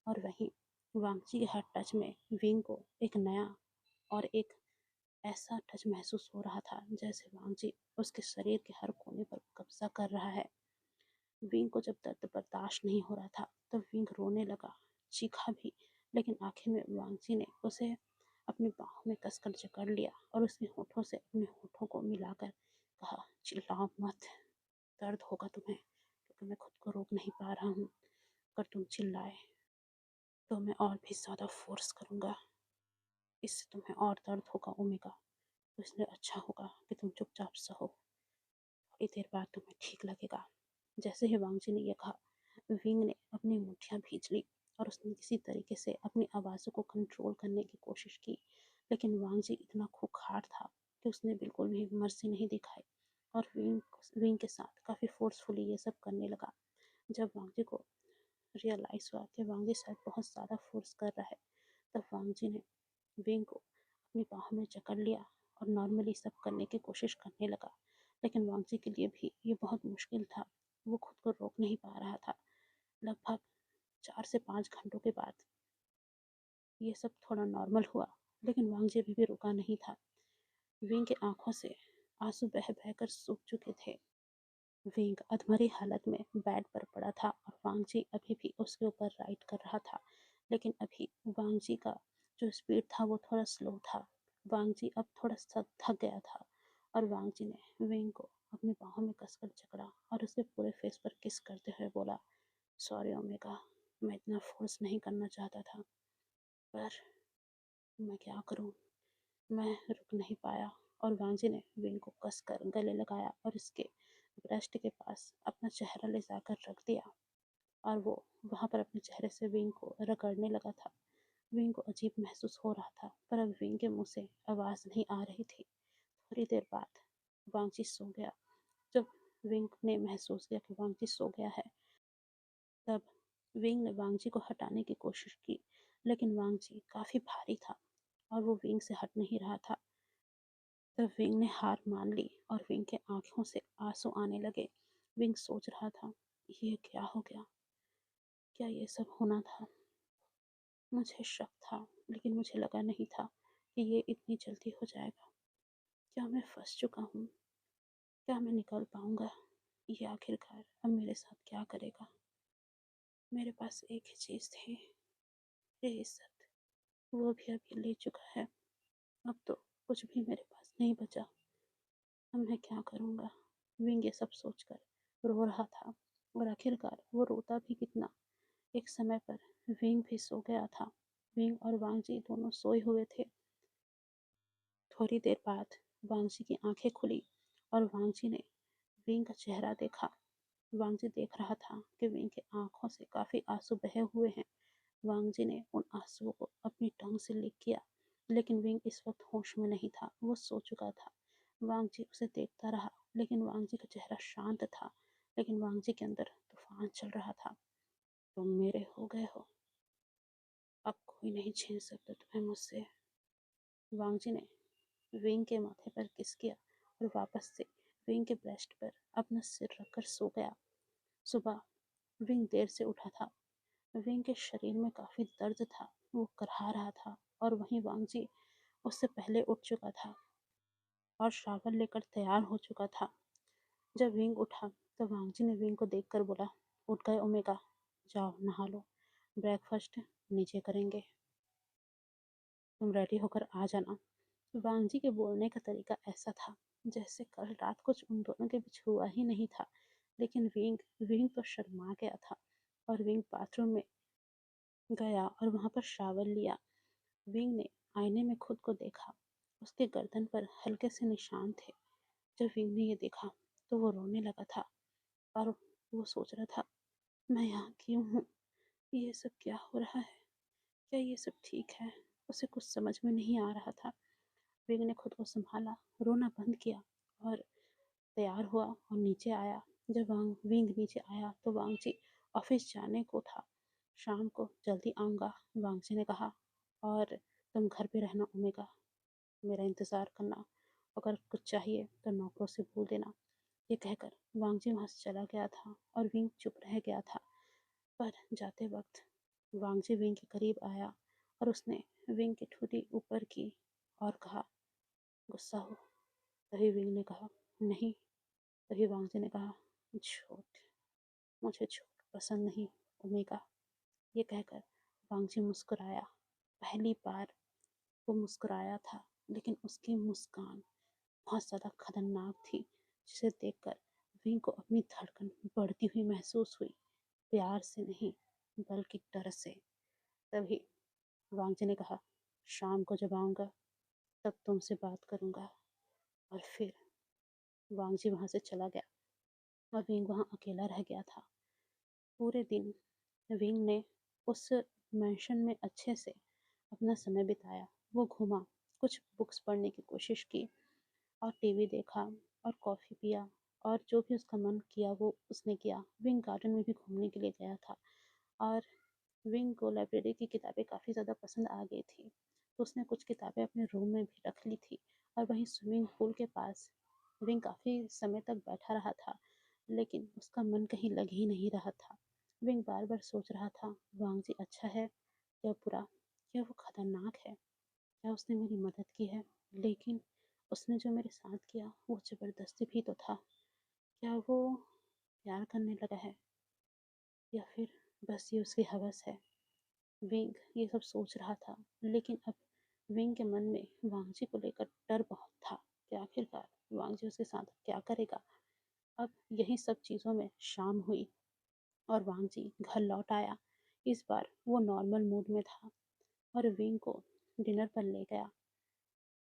और वहीं वांगजी के हर टच में विंग को एक नया और एक ऐसा टच महसूस हो रहा था जैसे वांगजी उसके शरीर के हर कोने पर कब्जा कर रहा है। विंग को जब दर्द बर्दाश्त नहीं हो रहा था तब विंग रोने लगा, चीखा भी, लेकिन आखिर में वांगजी ने उसे अपनी बाहों में कसकर जकड़ लिया और उसके होठों से अपने होठों को मिलाकर कहा, चिल्लाओ मत, दर्द होगा तुम्हें, क्योंकि मैं खुद को रोक नहीं पा रहा हूँ। अगर तुम चिल्लाए तो मैं और भी ज़्यादा फोर्स करूँगा, इससे तुम्हें और दर्द होगा ओमेगा। तो इसलिए अच्छा होगा कि तुम चुपचाप सहो, थोड़ी देर बाद तुम्हें ठीक लगेगा। जैसे ही वांगजी ने यह कहा, विंग ने अपनी मुठ्ठियाँ भींच ली और उसने किसी तरीके से अपनी आवाज़ों को कंट्रोल करने की कोशिश की, लेकिन वांगजी इतना खूंखार था कि उसने बिल्कुल भी मर्जी नहीं दिखाई और विंग के साथ काफ़ी फोर्सफुली ये सब करने लगा। जब वांगजी को रियलाइज़ हुआ कि वांगजी शायद बहुत ज़्यादा फोर्स कर रहा है, तब वांगजी ने विंग को अपनी बाहों में जकड़ लिया और नॉर्मली सब करने की कोशिश करने लगा, लेकिन वांगजी के लिए भी ये बहुत मुश्किल था। वो खुद को रोक नहीं पा रहा था। लगभग 4 से 5 घंटों के बाद ये सब थोड़ा नॉर्मल हुआ, लेकिन वांगजी अभी भी रुका नहीं था। विंग की आंखों से आंसू बह बहकर सूख चुके थे। विंग अधमरी हालत में बेड पर पड़ा था और वांगजी अभी भी उसके ऊपर राइड कर रहा था, लेकिन अभी वांगजी का जो स्पीड था वो थोड़ा स्लो था। वांगजी अब थोड़ा सा थक गया था और वांगजी ने विंग को अपनी बाहों में कसकर जकड़ा और उसके पूरे फेस पर किस करते हुए बोला, सॉरी ओमेगा, मैं इतना फोर्स नहीं करना चाहता था, पर मैं क्या करूं, मैं रुक नहीं पाया। और वांगजी ने विंग को कसकर गले लगाया और इसके ब्रेस्ट के पास अपना चेहरा ले जाकर रख दिया और वो वहाँ पर अपने चेहरे से विंग को रगड़ने लगा था। विंग को अजीब महसूस हो रहा था, पर अब विंग के मुंह से आवाज़ नहीं आ रही थी। थोड़ी देर बाद वांगची सो गया। जब विंग ने महसूस किया कि वांगची सो गया है, तब विंग ने वांगची को हटाने की कोशिश की, लेकिन वांगची काफ़ी भारी था और वो विंग से हट नहीं रहा था। तब विंग ने हार मान ली और विंग के आंखों से आंसू आने लगे। विंग सोच रहा था, ये क्या हो गया? क्या ये सब होना था? मुझे शक था, लेकिन मुझे लगा नहीं था कि ये इतनी जल्दी हो जाएगा। क्या मैं फंस चुका हूँ? क्या मैं निकल पाऊंगा? ये आखिरकार अब मेरे साथ क्या करेगा? मेरे पास एक ही चीज़ थी, ये इज्जत। वो भी अभी ले चुका है। अब तो कुछ भी मेरे पास नहीं बचा। अब मैं क्या करूँगा? विंग ये सब सोचकर रो रहा था और आखिरकार वो रोता भी कितना। एक समय पर विंग भी सो गया था। विंग और वांगजी दोनों सोए हुए थे। थोड़ी देर बाद वांगजी की आंखें खुली और वांगजी ने विंग का चेहरा देखा। वांगजी देख रहा था कि विंग की आंखों से काफी आंसू बहे हुए हैं। वांगजी ने उन आंसुओं को अपनी टंग से लिक किया, लेकिन विंग इस वक्त होश में नहीं था, वो सो चुका था। वांगजी उसे देखता रहा, लेकिन वांगजी का चेहरा शांत था, लेकिन वांगजी के अंदर तूफान चल रहा था। तुम मेरे हो गए हो, अब कोई नहीं छीन सकता तुम्हें मुझसे। वांगजी ने विंग के माथे पर किस किया और वापस से विंग के ब्रेस्ट पर अपना सिर रखकर सो गया। सुबह विंग देर से उठा था। विंग के शरीर में काफी दर्द था, वो करहा रहा था और वहीं वांगजी उससे पहले उठ चुका था और शावर लेकर तैयार हो चुका था। जब विंग उठा तो वांगजी ने विंग को देखकर बोला, उठ गए ओमेगा, जाओ नहा लो, ब्रेकफास्ट नीचे करेंगे, तुम रेडी होकर आ जाना। वांगजी के बोलने का तरीका ऐसा था जैसे कल रात कुछ उन दोनों के बीच हुआ ही नहीं था। लेकिन विंग विंग तो शर्मा गया था और विंग बाथरूम में गया और वहां पर शावर लिया। विंग ने आईने में खुद को देखा। उसके गर्दन पर हल्के से निशान थे। जब विंग ने ये देखा तो वो रोने लगा था और वो सोच रहा था, मैं यहाँ क्यों हूँ? ये सब क्या हो रहा है? क्या ये सब ठीक है? उसे कुछ समझ में नहीं आ रहा था। विंग ने खुद को संभाला, रोना बंद किया और तैयार हुआ और नीचे आया। जब विंग नीचे आया तो वांगची ऑफिस जाने को था। शाम को जल्दी आऊँगा, वांगची ने कहा, और तुम घर पे रहना ओमेगा, मेरा इंतज़ार करना। अगर कुछ चाहिए तो नौकरों से बोल देना। ये कहकर वांगजी वहाँ से चला गया था और विंग चुप रह गया था। पर जाते वक्त वांगजी विंग के करीब आया और उसने विंग की ठुड्डी ऊपर की और कहा, गुस्सा हो? तभी विंग ने कहा, नहीं। तभी वांगजी ने कहा, झूठ, मुझे झूठ पसंद नहीं ओमेगा। ये कहकर वांगजी मुस्कुराया। पहली बार वो मुस्कुराया था, लेकिन उसकी मुस्कान बहुत ज़्यादा खतरनाक थी, जिसे देखकर विंग को अपनी धड़कन बढ़ती हुई महसूस हुई। प्यार से नहीं, बल्कि डर से। तभी वांगजी ने कहा, शाम को जब आऊँगा तब तुमसे बात करूँगा। और फिर वांगजी वहाँ से चला गया और विंग वहाँ अकेला रह गया था। पूरे दिन विंग ने उस मैंशन में अच्छे से अपना समय बिताया। वो घूमा, कुछ बुक्स पढ़ने की कोशिश की और टीवी देखा और कॉफ़ी पिया और जो भी उसका मन किया वो उसने किया। विंग गार्डन में भी घूमने के लिए गया था और विंग को लाइब्रेरी की किताबें काफ़ी ज़्यादा पसंद आ गई थी, तो उसने कुछ किताबें अपने रूम में भी रख ली थी। और वहीं स्विमिंग पूल के पास विंग काफ़ी समय तक बैठा रहा था, लेकिन उसका मन कहीं लग ही नहीं रहा था। विंग बार बार सोच रहा था, वांगजी अच्छा है या बुरा? क्या वो खतरनाक है? क्या उसने मेरी मदद की है? लेकिन उसने जो मेरे साथ किया वो ज़बरदस्ती भी तो था। क्या वो प्यार करने लगा है या फिर बस ये उसकी हवस है? विंग ये सब सोच रहा था, लेकिन अब विंग के मन में वांगजी को लेकर डर बहुत था कि आखिरकार वांगजी उसके साथ क्या करेगा। अब यही सब चीज़ों में शाम हुई और वांगजी घर लौट आया। इस बार वो नॉर्मल मूड में था और विंग को डिनर पर ले गया।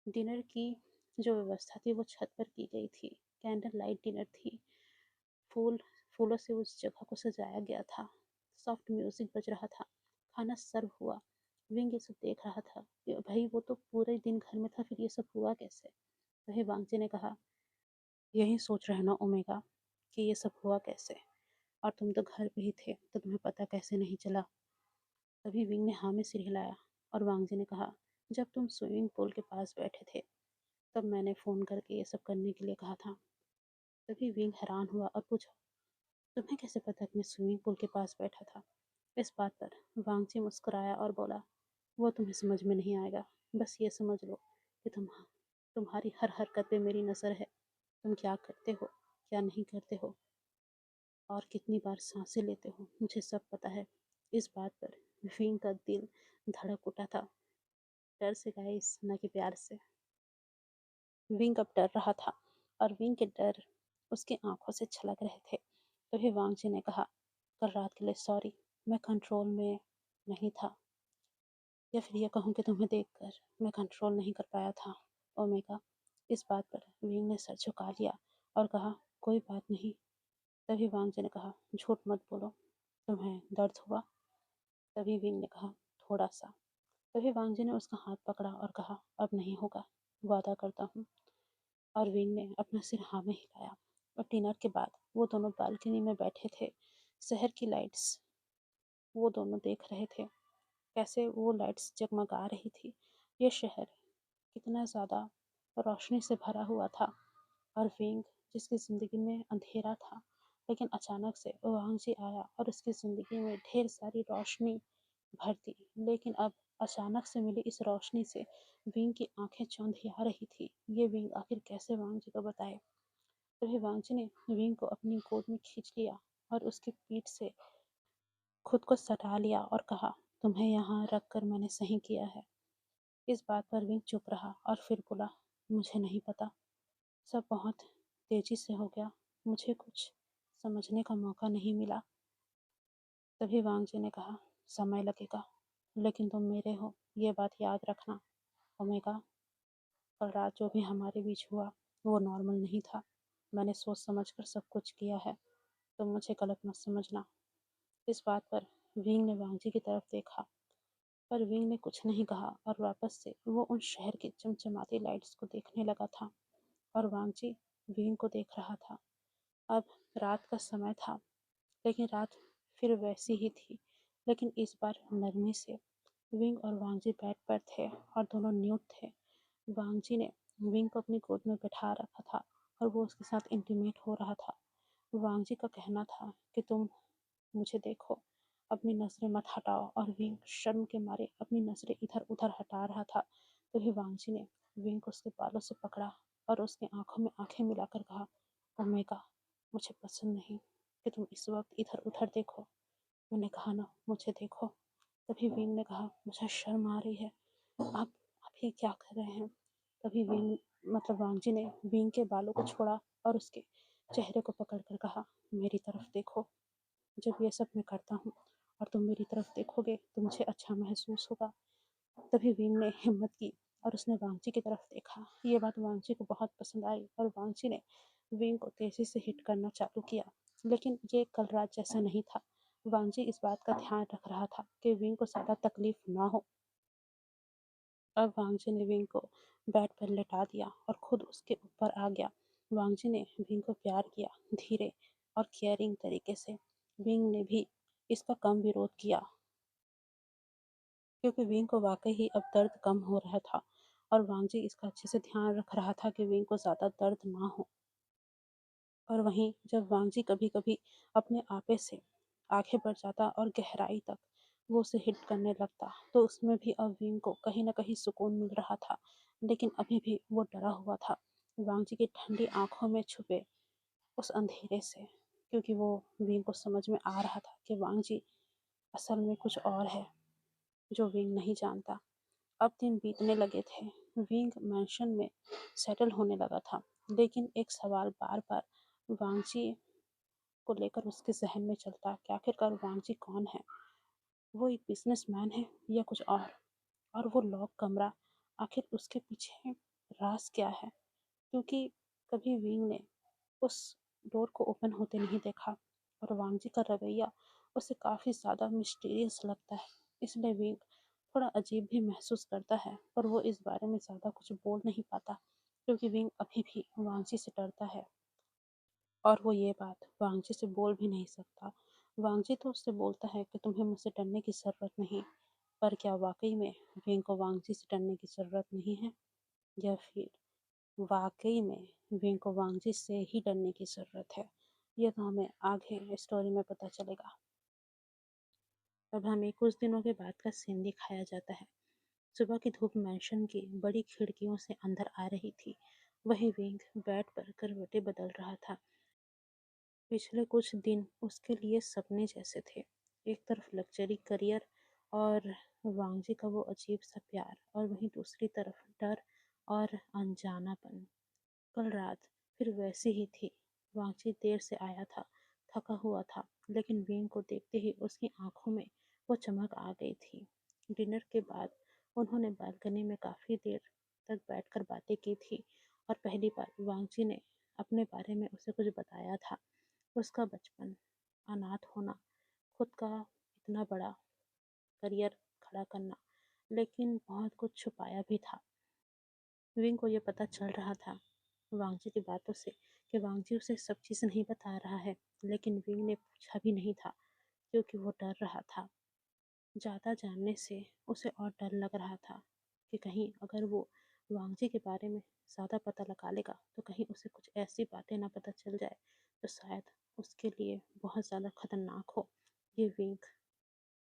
डिनर की जो व्यवस्था थी वो छत पर की गई थी। कैंडल लाइट डिनर थी। फूल फूलों से उस जगह को सजाया गया था। सॉफ्ट म्यूजिक बज रहा था। खाना सर्व हुआ। विंग ये सब देख रहा था कि भाई वो तो पूरे दिन घर में था, फिर ये सब हुआ कैसे। वही वांगजी ने कहा, यही सोच रहे ना ओमेगा कि ये सब हुआ कैसे, और तुम तो घर पे ही थे तो तुम्हें पता कैसे नहीं चला। तभी विंग ने हाँ में सिर हिलाया और वांगजी ने कहा, जब तुम स्विमिंग पूल के पास बैठे थे तब मैंने फ़ोन करके ये सब करने के लिए कहा था। तभी विंग हैरान हुआ और पूछा, तुम्हें कैसे पता कि मैं स्विमिंग पूल के पास बैठा था। इस बात पर वांगजी मुस्कुराया और बोला, वो तुम्हें समझ में नहीं आएगा। बस ये समझ लो कि तुम्हारी हर हरकत पे मेरी नज़र है। तुम क्या करते हो, क्या नहीं करते हो, और कितनी बार सांसें लेते हो, मुझे सब पता है। इस बात पर विंग का दिल धड़क उठा था। डर से गाइस, ना कि प्यार से। विंग अब डर रहा था और विंग के डर उसकी आंखों से छलक रहे थे। तभी वांगजी ने कहा, कल रात के लिए सॉरी, मैं कंट्रोल में नहीं था, या फिर ये कहूँ कि तुम्हें देखकर मैं कंट्रोल नहीं कर पाया था ओमेगा। इस बात पर विंग ने सर झुका लिया और कहा, कोई बात नहीं। तभी वांगजी ने कहा, झूठ मत बोलो, तुम्हें दर्द हुआ। तभी विंग ने कहा, थोड़ा सा। तभी वांगजी ने उसका हाथ पकड़ा और कहा, अब नहीं होगा, वादा करता हूँ। और विंग ने अपना सिर हाँ में हिलाया। और डिनर के बाद वो दोनों बालकनी में बैठे थे। शहर की लाइट्स वो दोनों देख रहे थे, कैसे वो लाइट्स जगमगा रही थी। ये शहर कितना ज़्यादा रोशनी से भरा हुआ था। और विंग, जिसकी ज़िंदगी में अंधेरा था, लेकिन अचानक से वांगजी आया और उसकी ज़िंदगी में ढेर सारी रोशनी भर दी। लेकिन अब अचानक से मिली इस रोशनी से विंग की आंखें चौंधिया रही थी। ये विंग आखिर कैसे वांगजी को बताए। तभी वांगजी ने विंग को अपनी गोद में खींच लिया और उसकी पीठ से खुद को सटा लिया और कहा, तुम्हें यहाँ रख कर मैंने सही किया है। इस बात पर विंग चुप रहा और फिर बोला, मुझे नहीं पता, सब बहुत तेजी से हो गया, मुझे कुछ समझने का मौका नहीं मिला। तभी वांगजी ने कहा, समय लगेगा, लेकिन तुम मेरे हो, ये बात याद रखना ओमेगा। कल रात जो भी हमारे बीच हुआ वो नॉर्मल नहीं था। मैंने सोच समझ कर सब कुछ किया है, तुम मुझे गलत मत समझना। इस बात पर विंग ने वांगजी की तरफ देखा, पर विंग ने कुछ नहीं कहा और वापस से वो उन शहर की चमचमाती लाइट्स को देखने लगा था। और वांगजी विंग को देख रहा था। अब रात का समय था, लेकिन रात फिर वैसी ही थी, लेकिन इस बार नरमी से। विंग और वांगजी बेड पर थे और दोनों न्यूड थे। वांगजी ने विंग को अपनी गोद में बैठा रखा था और वो उसके साथ इंटीमेट हो रहा था। वांगजी का कहना था कि तुम मुझे देखो, अपनी नज़रें मत हटाओ, और विंग शर्म के मारे अपनी नज़रें इधर उधर हटा रहा था। तभी वांगजी ने विंग को उसके बालों से पकड़ा और उसकी आंखों में आंखें मिलाकर कहा, ओमेगा, मुझे पसंद नहीं कि तुम इस वक्त इधर उधर देखो। मैंने कहा ना, मुझे देखो। तभी विंग ने कहा, मुझे शर्म आ रही है, आप ये क्या कर रहे हैं। तभी विंग मतलब वांगजी ने विंग के बालों को छोड़ा और उसके चेहरे को पकड़कर कहा, मेरी तरफ देखो। जब ये सब मैं करता हूँ और तुम मेरी तरफ देखोगे तो मुझे अच्छा महसूस होगा। तभी विंग ने हिम्मत की और उसने वांगजी की तरफ देखा। ये बात वांगजी को बहुत पसंद आई और वांगजी ने विंग को तेजी से हिट करना चालू किया। लेकिन ये कल रात जैसा नहीं था। वांगजी इस बात का ध्यान रख रहा था कि विंग को ज़्यादा तकलीफ ना हो। अब वांगजी ने विंग को बेड पर लेटा दिया और खुद उसके ऊपर आ गया। वांगजी ने विंग को प्यार किया, धीरे और केयरिंग तरीके से। विंग ने भी इसका कम विरोध किया, क्योंकि विंग को वाकई ही अब दर्द कम हो रहा था और वांगजी इसका अच्छे से ध्यान रख रहा था कि विंग को ज़्यादा दर्द ना हो। और वहीं जब वांगजी कभी कभी अपने आपे से आगे बढ़ जाता और गहराई तक वो उसे हिट करने लगता, तो उसमें भी अब विंग को कहीं ना कहीं सुकून मिल रहा था। लेकिन अभी भी वो डरा हुआ था वांगजी की ठंडी आंखों में छुपे उस अंधेरे से, क्योंकि वो विंग को समझ में आ रहा था कि वांगजी असल में कुछ और है जो विंग नहीं जानता। अब दिन बीतने लगे थे। विंग मैंशन में सेटल होने लगा था, लेकिन एक सवाल बार बार वांगजी को लेकर उसके जहन में चलता कि आखिरकार वांगजी कौन है। वो एक बिजनेसमैन है या कुछ और वो लॉक कमरा, आखिर उसके पीछे राज क्या है। क्योंकि कभी विंग ने उस डोर को ओपन होते नहीं देखा और वांग जी का रवैया उसे काफ़ी ज़्यादा मिस्टीरियस लगता है। इसलिए विंग थोड़ा अजीब भी महसूस करता है, पर वो इस बारे में ज़्यादा कुछ बोल नहीं पाता क्योंकि विंग अभी भी वांग जी से डरता है और वो ये बात वांग जी से बोल भी नहीं सकता। वांग जी तो उससे बोलता है कि तुम्हें मुझसे डरने की ज़रूरत नहीं, पर क्या वाकई में विंग को वांग जी से डरने की ज़रूरत नहीं है, या फिर वाकई में विंग को वांग जी से ही डरने की ज़रूरत है? ये तो हमें आगे स्टोरी में पता चलेगा। अब हमें कुछ दिनों के बाद का सीन दिखाया जाता है। सुबह की धूप मैंशन की बड़ी खिड़कियों से अंदर आ रही थी। वही विंग बेड पर करवटें बदल रहा था। पिछले कुछ दिन उसके लिए सपने जैसे थे। एक तरफ लग्जरी करियर और वांगजी का वो अजीब सा प्यार, और वहीं दूसरी तरफ डर और अनजानापन। कल रात फिर वैसी ही थी। वांगजी देर से आया था, थका हुआ था, लेकिन विंग को देखते ही उसकी आंखों में वो चमक आ गई थी। डिनर के बाद उन्होंने बालकनी में काफ़ी देर तक बैठकर बातें की थी और पहली बार वांगजी ने अपने बारे में उसे कुछ बताया था। उसका बचपन, अनाथ होना, खुद का इतना बड़ा करियर खड़ा करना, लेकिन बहुत कुछ छुपाया भी था। विंग को ये पता चल रहा था वांगजी की बातों से कि वांगजी उसे सब चीज़ नहीं बता रहा है, लेकिन विंग ने पूछा भी नहीं था क्योंकि वो डर रहा था। ज़्यादा जानने से उसे और डर लग रहा था कि कहीं अगर वो वांगजी के बारे में ज़्यादा पता लगा लेगा तो कहीं उसे कुछ ऐसी बातें ना पता चल जाए तो शायद उसके लिए बहुत ज़्यादा खतरनाक हो। ये विंग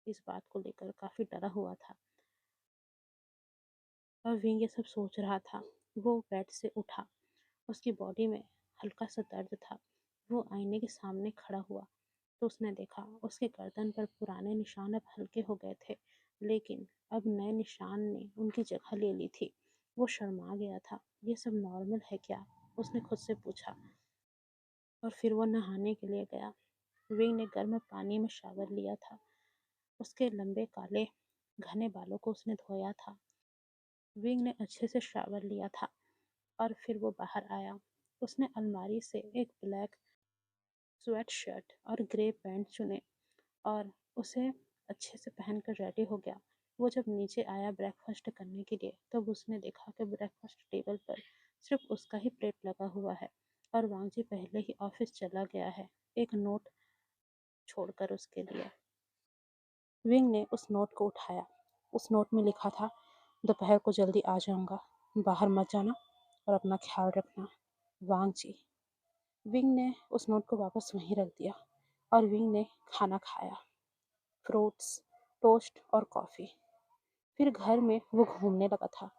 इस बात को लेकर काफ़ी डरा हुआ था और विंग ये सब सोच रहा था। वो बेड से उठा, उसकी बॉडी में हल्का सा दर्द था। वो आईने के सामने खड़ा हुआ तो उसने देखा उसके गर्दन पर पुराने निशान अब हल्के हो गए थे, लेकिन अब नए निशान ने उनकी जगह ले ली थी। वो शर्मा गया था। ये सब नॉर्मल है क्या? उसने खुद से पूछा और फिर वो नहाने के लिए गया। विंग ने गर्म पानी में शावर लिया था। उसके लंबे काले घने बालों को उसने धोया था। विंग ने अच्छे से शावर लिया था और फिर वो बाहर आया। उसने अलमारी से एक ब्लैक स्वेट शर्ट और ग्रे पैंट चुने और उसे अच्छे से पहनकर रेडी हो गया। वो जब नीचे आया ब्रेकफास्ट करने के लिए तब उसने देखा कि ब्रेकफास्ट टेबल पर सिर्फ उसका ही प्लेट लगा हुआ है और वांगजी पहले ही ऑफिस चला गया है, एक नोट छोड़कर उसके लिए। विंग ने उस नोट को उठाया। उस नोट में लिखा था, दोपहर को जल्दी आ जाऊंगा, बाहर मत जाना और अपना ख्याल रखना, वांग जी। विंग ने उस नोट को वापस वहीं रख दिया और विंग ने खाना खाया, फ्रूट्स, टोस्ट और कॉफ़ी। फिर घर में वो घूमने लगा था।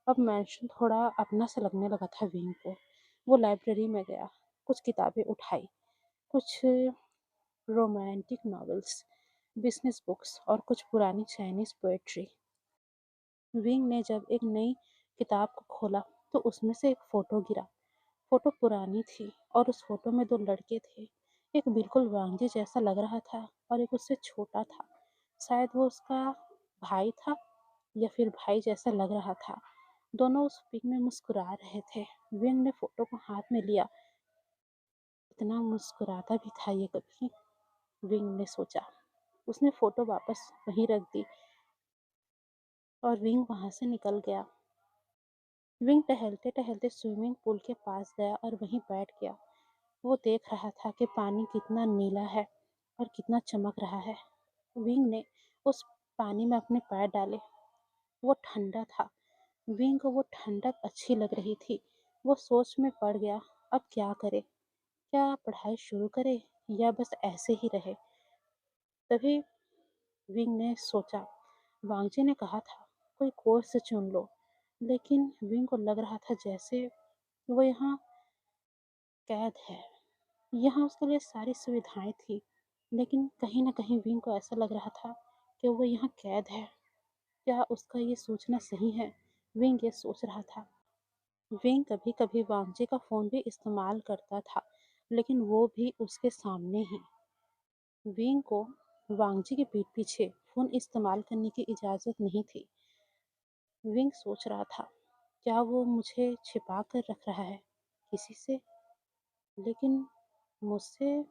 अब मैंशन थोड़ा अपना सा लगने लगा था विंग को। वो लाइब्रेरी में गया, कुछ किताबें उठाई, कुछ रोमांटिक नॉवेल्स, बिजनेस बुक्स और कुछ पुरानी चाइनीज़ पोएट्री। विंग ने जब एक नई किताब को खोला तो उसमें से एक फ़ोटो गिरा। फ़ोटो पुरानी थी और उस फ़ोटो में दो लड़के थे। एक बिल्कुल वांगजी जैसा लग रहा था और एक उससे छोटा था। शायद वो उसका भाई था या फिर भाई जैसा लग रहा था। दोनों उस पिक में मुस्कुरा रहे थे। विंग ने फ़ोटो को हाथ में लिया। इतना मुस्कुराता भी था ये कभी? विंग ने सोचा। उसने फ़ोटो वापस वहीं रख दी और विंग वहाँ से निकल गया। विंग टहलते टहलते स्विमिंग पूल के पास गया और वहीं बैठ गया। वो देख रहा था कि पानी कितना नीला है और कितना चमक रहा है। विंग ने उस पानी में अपने पैर डाले। वो ठंडा था। विंग को वो ठंडक अच्छी लग रही थी। वो सोच में पड़ गया, अब क्या करे? क्या पढ़ाई शुरू करे या बस ऐसे ही रहे? तभी विंग ने सोचा, वांगजी ने कहा था कोई कोर्स चुन लो, लेकिन विंग को लग रहा था जैसे वो यहाँ कैद है। यहाँ उसके लिए सारी सुविधाएं थी, लेकिन कहीं न कहीं विंग को ऐसा लग रहा था कि वो यहाँ कैद है। क्या उसका ये सोचना सही है? विंग ये सोच रहा था। विंग कभी-कभी वांगजी का फ़ोन भी इस्तेमाल करता था, लेकिन वो भी उसके सामने ही। विंग को वांगजी के पीठ पीछे फ़ोन इस्तेमाल करने की इजाज़त नहीं थी। विंग सोच रहा था, क्या वो मुझे छिपा कर रख रहा है किसी से? लेकिन मुझसे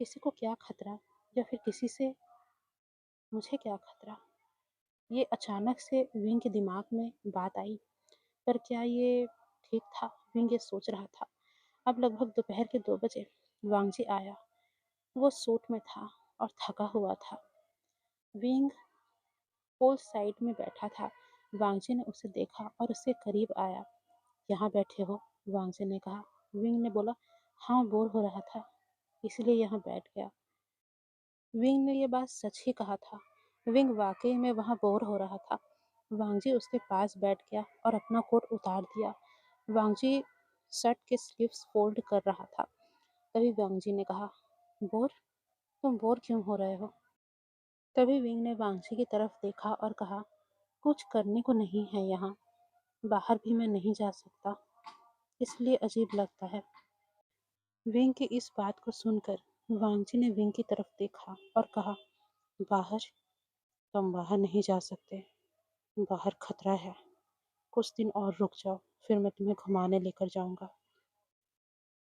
किसी को क्या खतरा, या फिर किसी से मुझे क्या खतरा? ये अचानक से विंग के दिमाग में बात आई। पर क्या ये ठीक था? विंग ये सोच रहा था। अब लगभग दोपहर के 2 बजे वांगजी आया। वो सूट में था और थका हुआ था। विंग पोल साइड में बैठा था। वांगजी ने उसे देखा और उसके करीब आया। यहाँ बैठे हो? वांगजी ने कहा। विंग ने बोला, हाँ, बोर हो रहा था, इसलिए यहाँ बैठ गया। विंग ने ये बात सच ही कहा था। विंग वाकई में वहाँ बोर हो रहा था। वांगजी उसके पास बैठ गया और अपना कोट उतार दिया। वांगजी शर्ट के स्लीव्स फोल्ड कर रहा था। तभी वांगजी ने कहा, बोर? तुम बोर क्यों हो रहे हो? तभी विंग ने वांगजी की तरफ देखा और कहा, कुछ करने को नहीं है यहाँ। बाहर भी मैं नहीं जा सकता, इसलिए अजीब लगता है। विंग की इस बात को सुनकर वांगजी ने विंग की तरफ देखा और कहा, बाहर? तुम बाहर नहीं जा सकते, बाहर खतरा है। कुछ दिन और रुक जाओ, फिर मैं तुम्हें घुमाने लेकर जाऊंगा।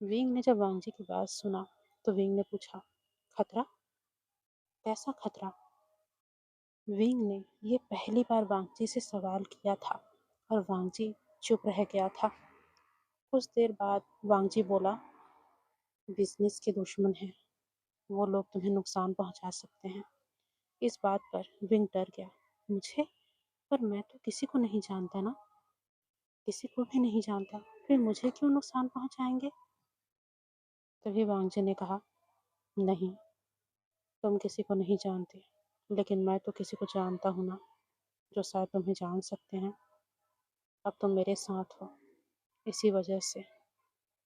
विंग ने जब वांगजी की बात सुना तो विंग ने पूछा, खतरा? कैसा खतरा? विंग ने ये पहली बार वांगजी से सवाल किया था और वांगजी चुप रह गया था। कुछ देर बाद वांगजी बोला, बिजनेस के दुश्मन हैं, वो लोग तुम्हें नुकसान पहुंचा सकते हैं। इस बात पर विंग डर गया। मुझे? पर मैं तो किसी को नहीं जानता ना। किसी को भी नहीं जानता, फिर मुझे क्यों नुकसान पहुंचाएंगे? तभी वांगजी ने कहा, नहीं, तुम किसी को नहीं जानते, लेकिन मैं तो किसी को जानता हूँ ना, जो शायद तुम्हें जान सकते हैं। अब तुम मेरे साथ हो, इसी वजह से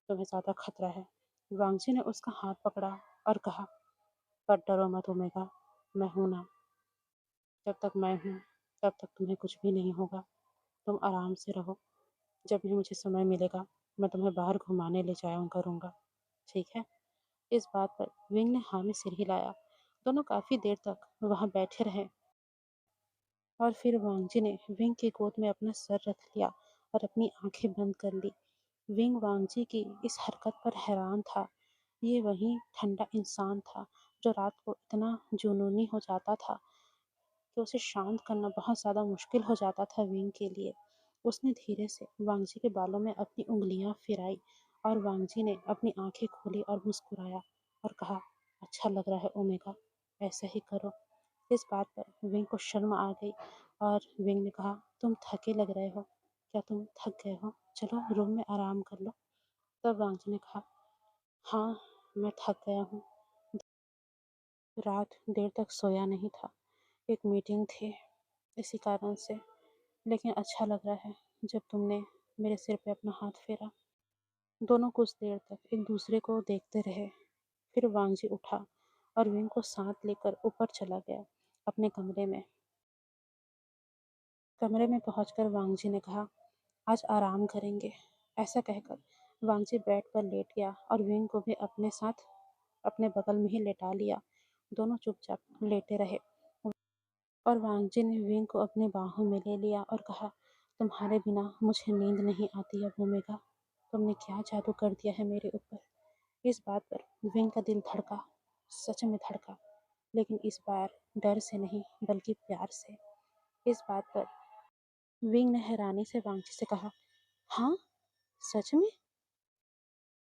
तुम्हें ज़्यादा खतरा है। वांगजी ने उसका हाथ पकड़ा और कहा, पर डरो मत ओमेगा, मैं हूं ना। जब तक मैं हूं, तब तक तुम्हें कुछ भी नहीं होगा। तुम आराम से रहो। जब भी मुझे समय मिलेगा, मैं तुम्हें बाहर घुमाने ले जाया करूँगा, ठीक है? इस बात पर विंग ने हाँ में सिर हिलाया। दोनों काफी देर तक वहां बैठे रहे और फिर वांगजी ने विंग की गोद में अपना सर रख लिया और अपनी आंखें बंद कर ली। विंग वांगजी की इस हरकत पर हैरान था। ये वही ठंडा इंसान था जो रात को इतना जुनूनी हो जाता था कि उसे शांत करना बहुत ज़्यादा मुश्किल हो जाता था विंग के लिए। उसने धीरे से वांगजी के बालों में अपनी उंगलियां फिराई और वांगजी ने अपनी आंखें खोली और मुस्कुराया और कहा, अच्छा लग रहा है ओमेगा, ऐसा ही करो। इस बात पर विंग को शर्म आ गई और विंग ने कहा, तुम थके लग रहे हो, क्या तुम थक गए हो? चलो रूम में आराम कर लो। तब वांगजी ने कहा, हाँ, मैं थक गया हूँ, रात देर तक सोया नहीं था, एक मीटिंग थी, इसी कारण से। लेकिन अच्छा लग रहा है जब तुमने मेरे सिर पे अपना हाथ फेरा। दोनों कुछ देर तक एक दूसरे को देखते रहे। फिर वांगजी उठा और विंग को साथ लेकर ऊपर चला गया अपने कमरे में। कमरे में पहुंचकर वांगजी ने कहा, आज आराम करेंगे। ऐसा कहकर वांगजी बेड पर लेट गया और विंग को भी अपने साथ अपने बगल में ही लेटा लिया। दोनों चुपचाप लेटे रहे और वांगजी ने विंग को अपनी बाहों में ले लिया और कहा, तुम्हारे बिना मुझे नींद नहीं आती अब ओमेगा। तुमने क्या जादू कर दिया है मेरे ऊपर। इस बात पर विंग का दिल धड़का, सच में धड़का, लेकिन इस बार डर से नहीं बल्कि प्यार से। इस बात पर विंग ने हैरानी से वांगजी से कहा, हाँ, सच में?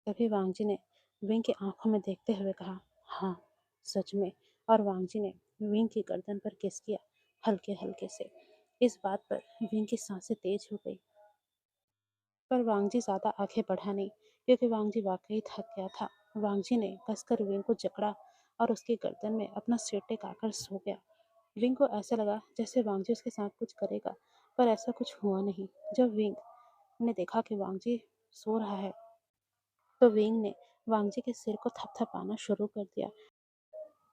तभी वांगजी ने विंग की आंखों में देखते हुए कहा, हाँ, सच में। और वांगजी ने विंग की गर्दन पर किस किया, हल्के हल्के से। इस बात पर विंग की सांसें तेज हो गई, पर वांगजी ज्यादा आगे बढ़ा नहीं, क्योंकि वांगजी वाकई थक गया था। वांगजी ने कसकर विंग को जकड़ा और उसकी गर्दन में अपना सिर टेकाकर सो गया। विंग को ऐसा लगा जैसे वांगजी उसके साथ कुछ करेगा, पर ऐसा कुछ हुआ नहीं। जब विंग ने देखा कि वांगजी सो रहा है, तो विंग ने वांगजी के सिर को थपथपाना शुरू कर दिया,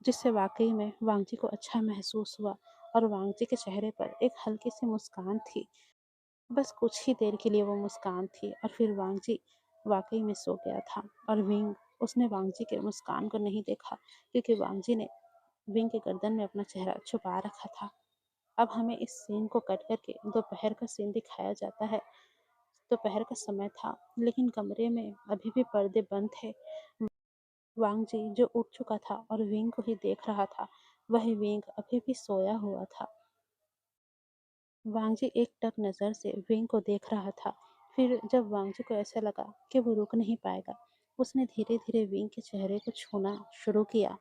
जिससे वाकई में वांगजी को अच्छा महसूस हुआ और वांगजी के चेहरे पर एक हल्की सी मुस्कान थी। बस कुछ ही देर के लिए वो मुस्कान थी और फिर वांगजी वाकई में सो गया था। और विंग, उसने वांगजी के मुस्कान को नहीं देखा, क्योंकि वांगजी ने विंग के गर्दन में अपना चेहरा छुपा रखा था। अब हमें इस सीन को कट करके दोपहर का सीन दिखाया जाता है। दोपहर का समय था, लेकिन कमरे में अभी भी पर्दे बंद थे। वांग जी जो उठ चुका था और विंग को ही देख रहा था, वह विंग अभी भी सोया हुआ था। वांग जी एक टक नज़र से विंग को देख रहा था। फिर जब वांग जी को ऐसा लगा कि वो रुक नहीं पाएगा, उसने धीरे-धीरे विंग के चेहरे को छूना शुरू किया।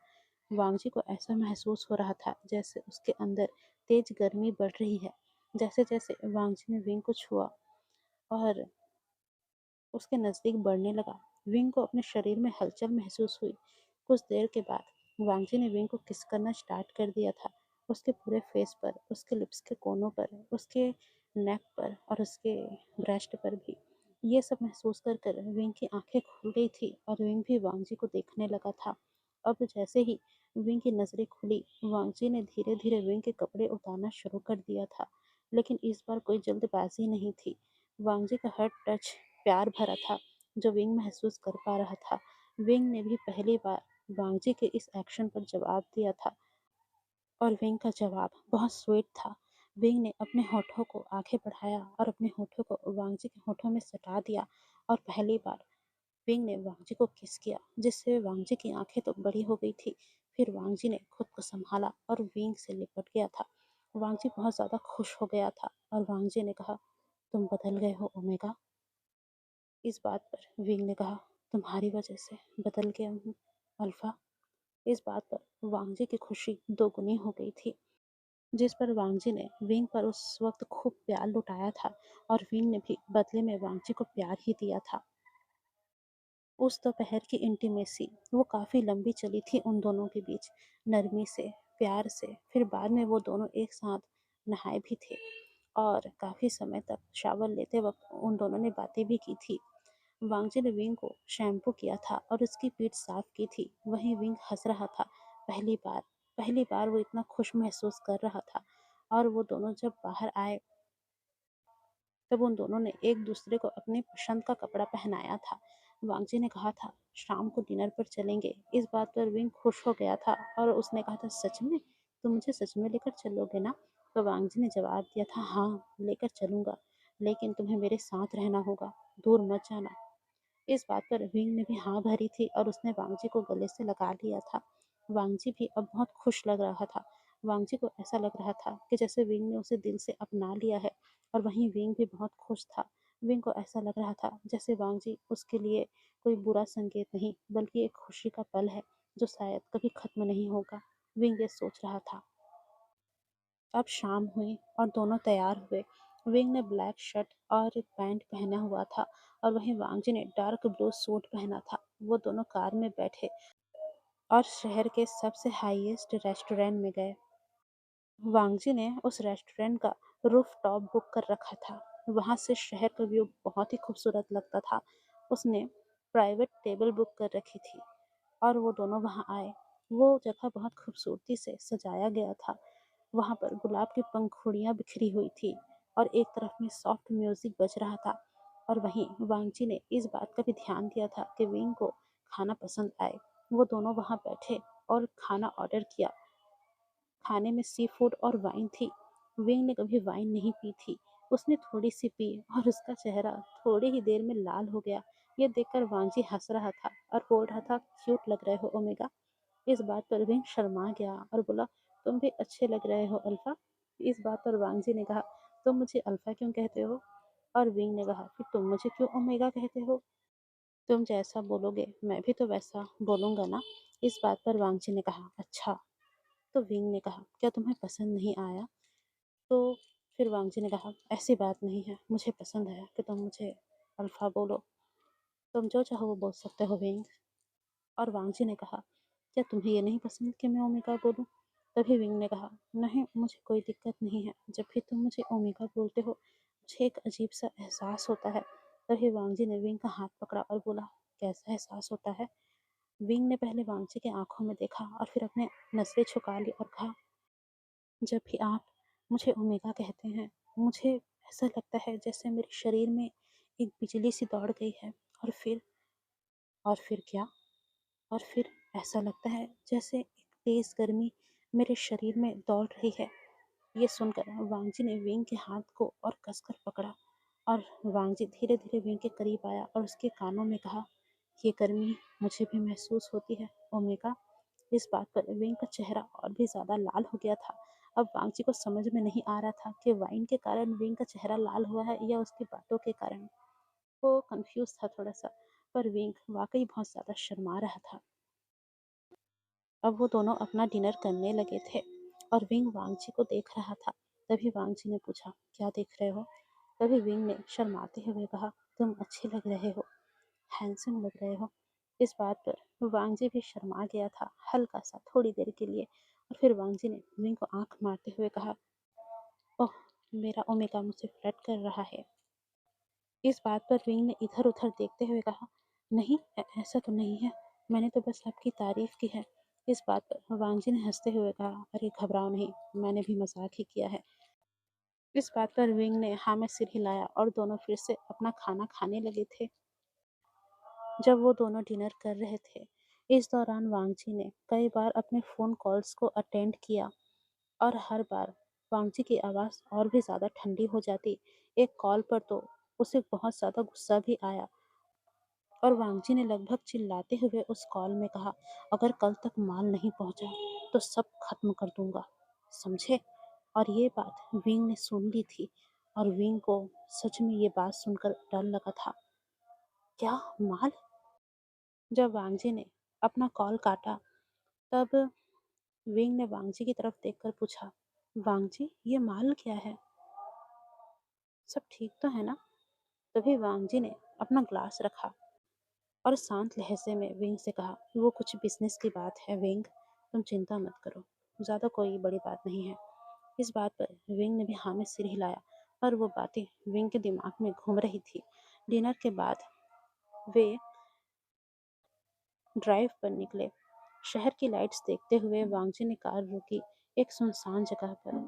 वांग जी को ऐसा महसूस हो रहा था जैसे उसके अंदर तेज गर्मी बढ़ रही है। जैसे-जैसे वांग जी ने विंग को छुआ और उसके नज़दीक बढ़ने लगा, विंग को अपने शरीर में हलचल महसूस हुई। कुछ देर के बाद वांगजी ने विंग को किस करना स्टार्ट कर दिया था। उसके पूरे फेस पर, उसके लिप्स के कोनों पर, उसके नेक पर और उसके ब्रेस्ट पर भी। ये सब महसूस कर कर विंग की आंखें खुल गई थी और विंग भी वांगजी को देखने लगा था। अब जैसे ही विंग की नज़रें खुली, वांगजी ने धीरे धीरे विंग के कपड़े उतारना शुरू कर दिया था। लेकिन इस बार कोई जल्दबाजी नहीं थी। वांगजी का हर टच प्यार भरा था, जो विंग महसूस कर पा रहा था। विंग ने भी पहली बार वांगजी के इस एक्शन पर जवाब दिया था और विंग का जवाब बहुत स्वीट था। विंग ने अपने होठों को आगे बढ़ाया और अपने होठों को वांगजी के होठों में सटा दिया और पहली बार विंग ने वांगजी को किस किया, जिससे वांगजी की आंखें तो बड़ी हो गई थी। फिर वांगजी ने खुद को संभाला और विंग से लिपट गया था। वांगजी बहुत ज़्यादा खुश हो गया था और वांगजी ने कहा, तुम बदल गए हो ओमेगा। इस बात पर विंग ने कहा, तुम्हारी वजह से बदल गया हूँ अल्फा। इस बात पर वांगजी की खुशी दोगुनी हो गई थी, जिस पर वांगजी ने विंग पर उस वक्त खूब प्यार लुटाया था और विंग ने भी बदले में वांगजी को प्यार ही दिया था। उस दोपहर की इंटीमेसी वो काफ़ी लंबी चली थी उन दोनों के बीच, नरमी से, प्यार से। फिर बाद में वो दोनों एक साथ नहाए भी थे और काफ़ी समय तक शावर लेते वक्त उन दोनों ने बातें भी की थी। वांगजी ने विंग को शैम्पू किया था और उसकी पीठ साफ की थी। वहीं विंग हंस रहा था। पहली बार पहली बार वो इतना खुश महसूस कर रहा था। और वो दोनों जब बाहर आए, तब उन दोनों ने एक दूसरे को अपनी पसंद का कपड़ा पहनाया था। वांगजी ने कहा था, शाम को डिनर पर चलेंगे। इस बात पर विंग खुश हो गया था और उसने कहा था, सच में? तुम मुझे सच में लेकर चलोगे ना? तो वांगजी ने जवाब दिया था, हाँ, लेकर चलूंगा, लेकिन तुम्हें मेरे साथ रहना होगा, दूर मत जाना। इस बात पर विंग ने भी हाँ भरी थी और उसने वांगजी को गले से लगा लिया था। वांगजी भी अब बहुत खुश लग रहा था। वांगजी को ऐसा लग रहा था कि जैसे विंग ने उसे दिल से अपना लिया है और वहीं विंग भी बहुत खुश था। विंग को ऐसा लग रहा था जैसे वांगजी उसके लिए कोई बुरा संकेत नहीं, बल्कि एक खुशी का पल है जो शायद कभी खत्म नहीं होगा। विंग ये सोच रहा था। अब शाम हुई और दोनों तैयार हुए। विंग ने ब्लैक शर्ट और पैंट पहना हुआ था और वहीं वांगजी ने डार्क ब्लू सूट पहना था। वो दोनों कार में बैठे और शहर के सबसे हाईएस्ट रेस्टोरेंट में गए। वांगजी ने उस रेस्टोरेंट का रूफ टॉप बुक कर रखा था। वहां से शहर का व्यू बहुत ही खूबसूरत लगता था। उसने प्राइवेट टेबल बुक कर रखी थी और वो दोनों वहां आए। वो जगह बहुत खूबसूरती से सजाया गया था। वहां पर गुलाब की पंखुड़ियां बिखरी हुई थी और एक तरफ में सॉफ्ट म्यूजिक बज रहा था। और वहीं वांगजी ने इस बात का भी ध्यान दिया था कि विंग को खाना पसंद आए। वो दोनों वहां बैठे और खाना ऑर्डर किया। खाने में सी फूड और वाइन थी। विंग ने कभी वाइन नहीं पी थी। उसने थोड़ी सी पी और उसका चेहरा थोड़ी ही देर में लाल हो गया। ये देखकर वांगजी हंस रहा था और बोल रहा था, क्यूट लग रहे हो ओमेगा। इस बात पर विंग शर्मा गया और बोला, तुम भी अच्छे लग रहे हो अल्फा। इस बात पर वांगजी ने कहा, तुम मुझे अल्फा क्यों कहते हो? और विंग ने कहा, फिर तुम मुझे क्यों ओमेगा कहते हो? तुम जैसा बोलोगे मैं भी तो वैसा बोलूंगा ना। इस बात पर वांगजी ने कहा, अच्छा। तो विंग ने कहा, क्या तुम्हें पसंद नहीं आया? तो फिर वांगजी ने कहा, ऐसी बात नहीं है, मुझे पसंद है कि तुम मुझे अल्फा बोलो। तुम जो चाहो वो बोल सकते हो विंग। और वांगजी ने कहा, क्या तुम्हें ये नहीं पसंद कि मैं ओमेगा बोलूं? तभी विंग ने कहा, नहीं, मुझे कोई दिक्कत नहीं है। जब भी तुम मुझे ओमेगा बोलते हो, मुझे एक अजीब सा एहसास होता है। तभी वांगजी ने विंग का हाथ पकड़ा और बोला, कैसा एहसास होता है? विंग ने पहले वांगजी की आंखों में देखा और फिर अपने नजरें झुका ली और कहा, जब भी आप मुझे ओमेगा कहते हैं, मुझे ऐसा लगता है जैसे मेरे शरीर में एक बिजली सी दौड़ गई है। और फिर क्या? और फिर ऐसा लगता है जैसे एक तेज गर्मी मेरे शरीर में दौड़ रही है। ये सुनकर वांगजी ने विंग के हाथ को और कसकर पकड़ा और वांगजी धीरे धीरे विंग के करीब आया और उसके कानों में कहा, ये गर्मी मुझे भी महसूस होती है ओमेगा। इस बात पर विंग का चेहरा और भी ज्यादा लाल हो गया था। अब वांगची को समझ में नहीं आ रहा था कि वाइन के कारण विंग का चेहरा लाल हुआ है या उसकी बातों के कारण। वो कंफ्यूज था थोड़ा सा, पर विंग वाकई बहुत ज्यादा शर्मा रहा था। अब वो दोनों अपना डिनर करने लगे थे और विंग वांगची को देख रहा था। तभी वांगची ने पूछा, क्या देख रहे हो? तभी विंग ने शर्माते हुए कहा, तुम अच्छे लग रहे हो, हैंडसम लग रहे हो। इस बात पर वांगजी भी शर्मा गया था, हल्का सा, थोड़ी देर के लिए। और फिर वांगजी ने विंग को आंख मारते हुए कहा, ओह, मेरा ओमेगा मुझसे फ्लर्ट कर रहा है। इस बात पर विंग ने इधर उधर देखते हुए कहा, नहीं, ऐसा तो नहीं है, मैंने तो बस आपकी तारीफ की है। इस बात पर वांगजी ने हंसते हुए कहा, अरे घबराओ नहीं, मैंने भी मजाक ही किया है। इस बात पर विंग ने हाँ में सिर हिलाया और दोनों फिर से अपना खाना खाने लगे थे। जब वो दोनों डिनर कर रहे थे, इस दौरान वांगजी ने कई बार अपने फोन कॉल्स को अटेंड किया और हर बार वांगजी की आवाज़ और भी ज़्यादा ठंडी हो जाती। एक कॉल पर तो उसे बहुत ज़्यादा गुस्सा भी आया और वांगजी ने लगभग चिल्लाते हुए उस कॉल में कहा, अगर कल तक माल नहीं पहुंचा तो सब खत्म कर दूंगा, समझे? और ये बात विंग ने सुन ली थी और विंग को सच में ये बात सुनकर डर लगा था। क्या माल? जब वांगजी ने अपना कॉल काटा, तब विंग ने वांगजी की तरफ देखकर पूछा, वांगजी, ये माल क्या है? सब ठीक तो है ना? तभी वांगजी ने अपना ग्लास रखा और शांत लहजे में विंग से कहा, वो कुछ बिजनेस की बात है विंग, तुम चिंता मत करो, ज़्यादा कोई बड़ी बात नहीं है। इस बात पर विंग ने भी हाँ में सिर हिलाया, पर वो बातें विंग के दिमाग में घूम रही थी। डिनर के बाद वे ड्राइव पर निकले। शहर की लाइट्स देखते हुए वांगजी ने कार रोकी एक सुनसान जगह पर।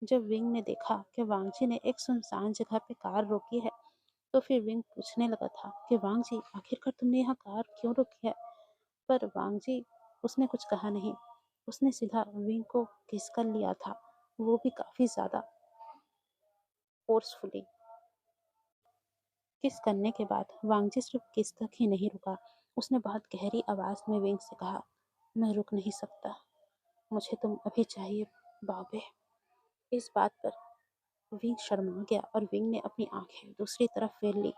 जब विंग ने देखा कि वांगजी ने एक सुनसान जगह पे कार रोकी है, तो फिर विंग पूछने लगा था कि वांगजी, आखिरकार तुमने यहाँ कार क्यों रोकी है? पर वांगजी, उसने कुछ कहा नहीं। उसने सीधा विंग को किस कर लिया था, वो भी काफी ज्यादा फोर्सफुली। किस करने के बाद वांगजी सिर्फ किस तक ही नहीं रुका, उसने बहुत गहरी आवाज में विंग से कहा, मैं रुक नहीं सकता, मुझे तुम अभी चाहिए बाबे। इस बात पर विंग शर्मा गया और विंग ने अपनी आंखें दूसरी तरफ फेर ली।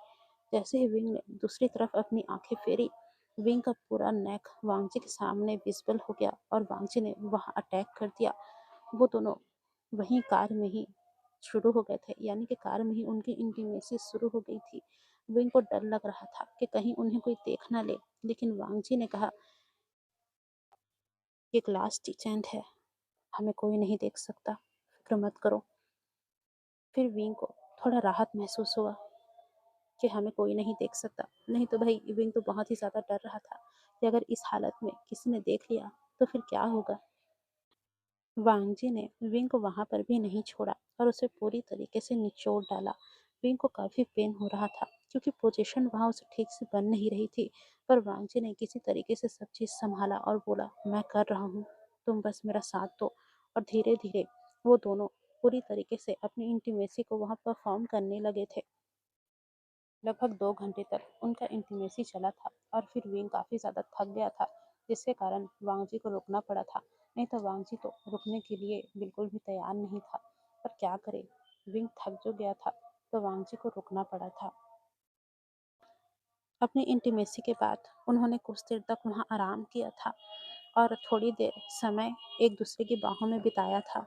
जैसे ही विंग ने दूसरी तरफ अपनी आंखें फेरी, विंग का पूरा नेक वांगजी के सामने विजिबल हो गया और वांगजी ने वहां अटैक कर दिया। वो दोनों वहीं कार में ही शुरू हो गए थे, यानी कि कार में ही उनकी इंटीमेसी शुरू हो गई थी। विंग को डर लग रहा था कि कहीं उन्हें कोई देख ना ले, लेकिन वांगजी ने कहा, ये ग्लास टीचेंट है, हमें कोई नहीं देख सकता, फिक्र मत करो। फिर विंग को थोड़ा राहत महसूस हुआ कि हमें कोई नहीं देख सकता। नहीं तो भाई विंग तो बहुत ही ज़्यादा डर रहा था कि अगर इस हालत में किसी ने देख लिया तो फिर क्या होगा। वांगजी ने विंग को वहां पर भी नहीं छोड़ा और उसे पूरी तरीके से निचोड़ डाला। विंग को काफी पेन हो रहा था क्योंकि पोजीशन वहां उसे ठीक से बन नहीं रही थी, पर वांगजी ने किसी तरीके से सब चीज संभाला और बोला, मैं कर रहा हूँ, तुम बस मेरा साथ दो। और धीरे धीरे वो दोनों पूरी तरीके से अपनी इंटीमेसी को वहां परफॉर्म करने लगे थे। लगभग 2 घंटे तक उनका इंटीमेसी चला था और फिर विंग काफी ज्यादा थक गया था, जिसके कारण वांगजी को रुकना पड़ा था। नहीं तो वांगजी तो रुकने के लिए बिल्कुल भी तैयार नहीं था, पर क्या करे, विंग थक जो गया था तो वांगजी को रुकना पड़ा था। अपनी इंटीमेसी के बाद उन्होंने कुछ देर तक वहां आराम किया था और थोड़ी देर समय एक दूसरे की बाहों में बिताया था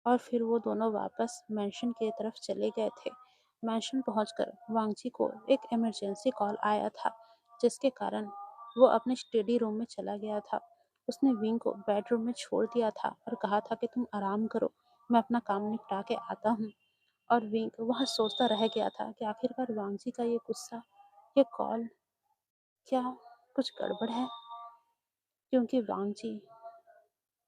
और फिर वो दोनों वापस मैंशन की तरफ चले गए थे। मैंशन पहुंचकर वांगजी को एक इमरजेंसी कॉल आया था, जिसके कारण वो अपने स्टडी रूम में चला गया था। उसने विंग को बेडरूम में छोड़ दिया था और कहा था कि तुम आराम करो, मैं अपना काम निपटा के आता हूँ। और विंग वह सोचता रह गया था कि आखिरकार वांगजी का ये गुस्सा, ये कॉल, क्या कुछ गड़बड़ है? क्योंकि वांगजी,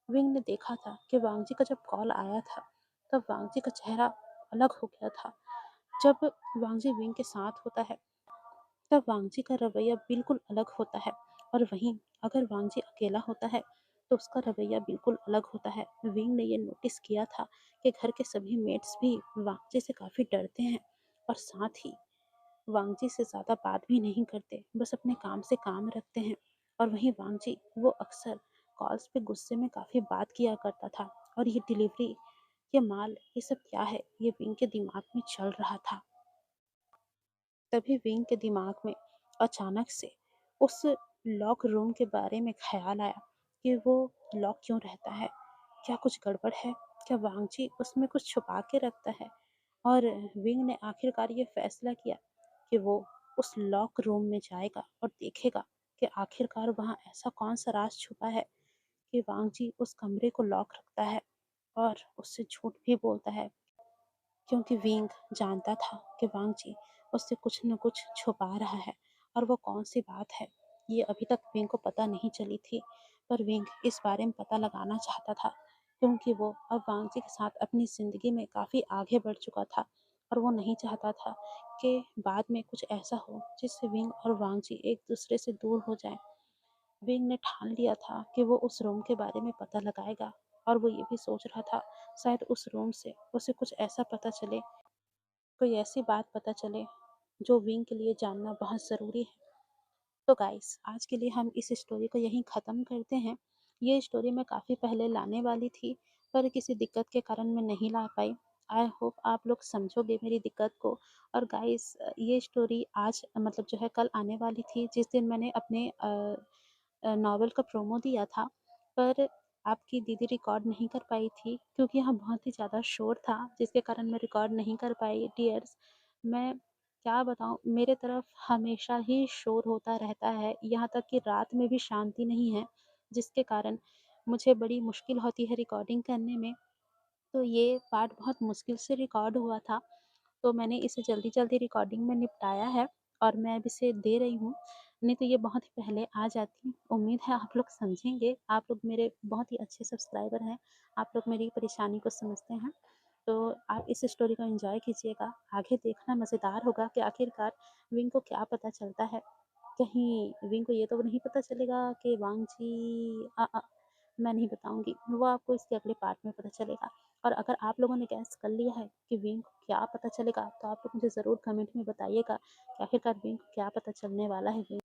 विंग ने देखा था कि वांगजी का जब कॉल आया था तब वांगजी का चेहरा अलग हो गया था। जब वांगजी विंग के साथ होता है तब वांगजी का रवैया बिल्कुल अलग होता है, और वहीं अगर वांगजी अकेला होता है तो उसका रवैया बिल्कुल अलग होता है। विंग ने ये नोटिस किया था कि घर के सभी मेट्स भी वांगजी से काफी डरते हैं और साथ ही वांगजी से ज़्यादा बात भी नहीं करते, बस अपने काम से काम रखते हैं। और वहीं वांगजी वो अक्सर कॉल्स पे गुस्से में काफ़ी बात किया करता था। और ये डिलीवरी, ये माल, ये सब क्या है, ये विंग के दिमाग में चल रहा था। तभी विंग के दिमाग में अचानक से उस लॉक रूम के बारे में ख्याल आया कि वो लॉक क्यों रहता है, क्या कुछ गड़बड़ है, क्या वांगजी उसमें कुछ छुपा के रखता है। और विंग ने आखिरकार ये फैसला किया कि वो उस लॉक रूम में जाएगा और देखेगा कि आखिरकार वहाँ ऐसा कौन सा राज छुपा है कि वांगजी उस कमरे को लॉक रखता है और उससे झूठ भी बोलता है, क्योंकि विंग जानता था कि वांगजी उससे कुछ न कुछ छुपा रहा है। और वो कौन सी बात है, ये अभी तक विंग को पता नहीं चली थी। पर विंग इस बारे में पता लगाना चाहता था, क्योंकि वो अब वांगजी के साथ अपनी ज़िंदगी में काफ़ी आगे बढ़ चुका था। और वो नहीं चाहता था कि बाद में कुछ ऐसा हो जिससे विंग और वांगजी एक दूसरे से दूर हो जाएं। विंग ने ठान लिया था कि वो उस रूम के बारे में पता लगाएगा। और वो ये भी सोच रहा था, शायद उस रूम से उसे कुछ ऐसा पता चले, कोई ऐसी बात पता चले जो विंग के लिए जानना बहुत ज़रूरी है। तो गाइस, आज के लिए हम इस स्टोरी को यहीं ख़त्म करते हैं। ये स्टोरी मैं काफ़ी पहले लाने वाली थी, पर किसी दिक्कत के कारण मैं नहीं ला पाई। आई होप आप लोग समझोगे मेरी दिक्कत को। और गाइस, ये स्टोरी आज मतलब जो है कल आने वाली थी, जिस दिन मैंने अपने नॉवल का प्रोमो दिया था। पर आपकी दीदी रिकॉर्ड नहीं कर पाई थी, क्योंकि यहाँ बहुत ही ज़्यादा शोर था, जिसके कारण मैं रिकॉर्ड नहीं कर पाई डियर्स। मैं क्या बताऊँ, मेरे तरफ हमेशा ही शोर होता रहता है, यहाँ तक कि रात में भी शांति नहीं है, जिसके कारण मुझे बड़ी मुश्किल होती है रिकॉर्डिंग करने में। तो ये पार्ट बहुत मुश्किल से रिकॉर्ड हुआ था, तो मैंने इसे जल्दी-जल्दी रिकॉर्डिंग में निपटाया है और मैं अब इसे दे रही हूँ, नहीं तो ये बहुत ही पहले आ जाती। उम्मीद है आप लोग समझेंगे, आप लोग मेरे बहुत ही अच्छे सब्सक्राइबर हैं, आप लोग मेरी परेशानी को समझते हैं। तो आप इस स्टोरी को एन्जॉय कीजिएगा, आगे देखना मज़ेदार होगा कि आखिरकार विंग को क्या पता चलता है। कहीं विंग को ये तो नहीं पता चलेगा कि वांगजी मैं नहीं बताऊँगी, वो आपको इसके अगले पार्ट में पता चलेगा। और अगर आप लोगों ने गैस कर लिया है कि विंग को क्या पता चलेगा, तो आप लोग मुझे ज़रूर कमेंट में बताइएगा कि आखिरकार विंग को क्या पता चलने वाला है।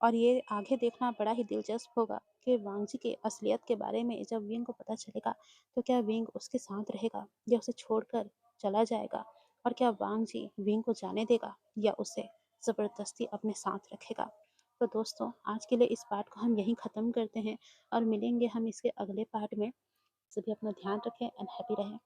और ये आगे देखना बड़ा ही दिलचस्प होगा कि वांगजी के असलियत के बारे में जब विंग को पता चलेगा, तो क्या विंग उसके साथ रहेगा या उसे छोड़कर चला जाएगा? और क्या वांगजी विंग को जाने देगा या उसे ज़बरदस्ती अपने साथ रखेगा? तो दोस्तों, आज के लिए इस पार्ट को हम यहीं ख़त्म करते हैं और मिलेंगे हम इसके अगले पार्ट में। सभी अपना ध्यान रखें एंड हैप्पी रहें।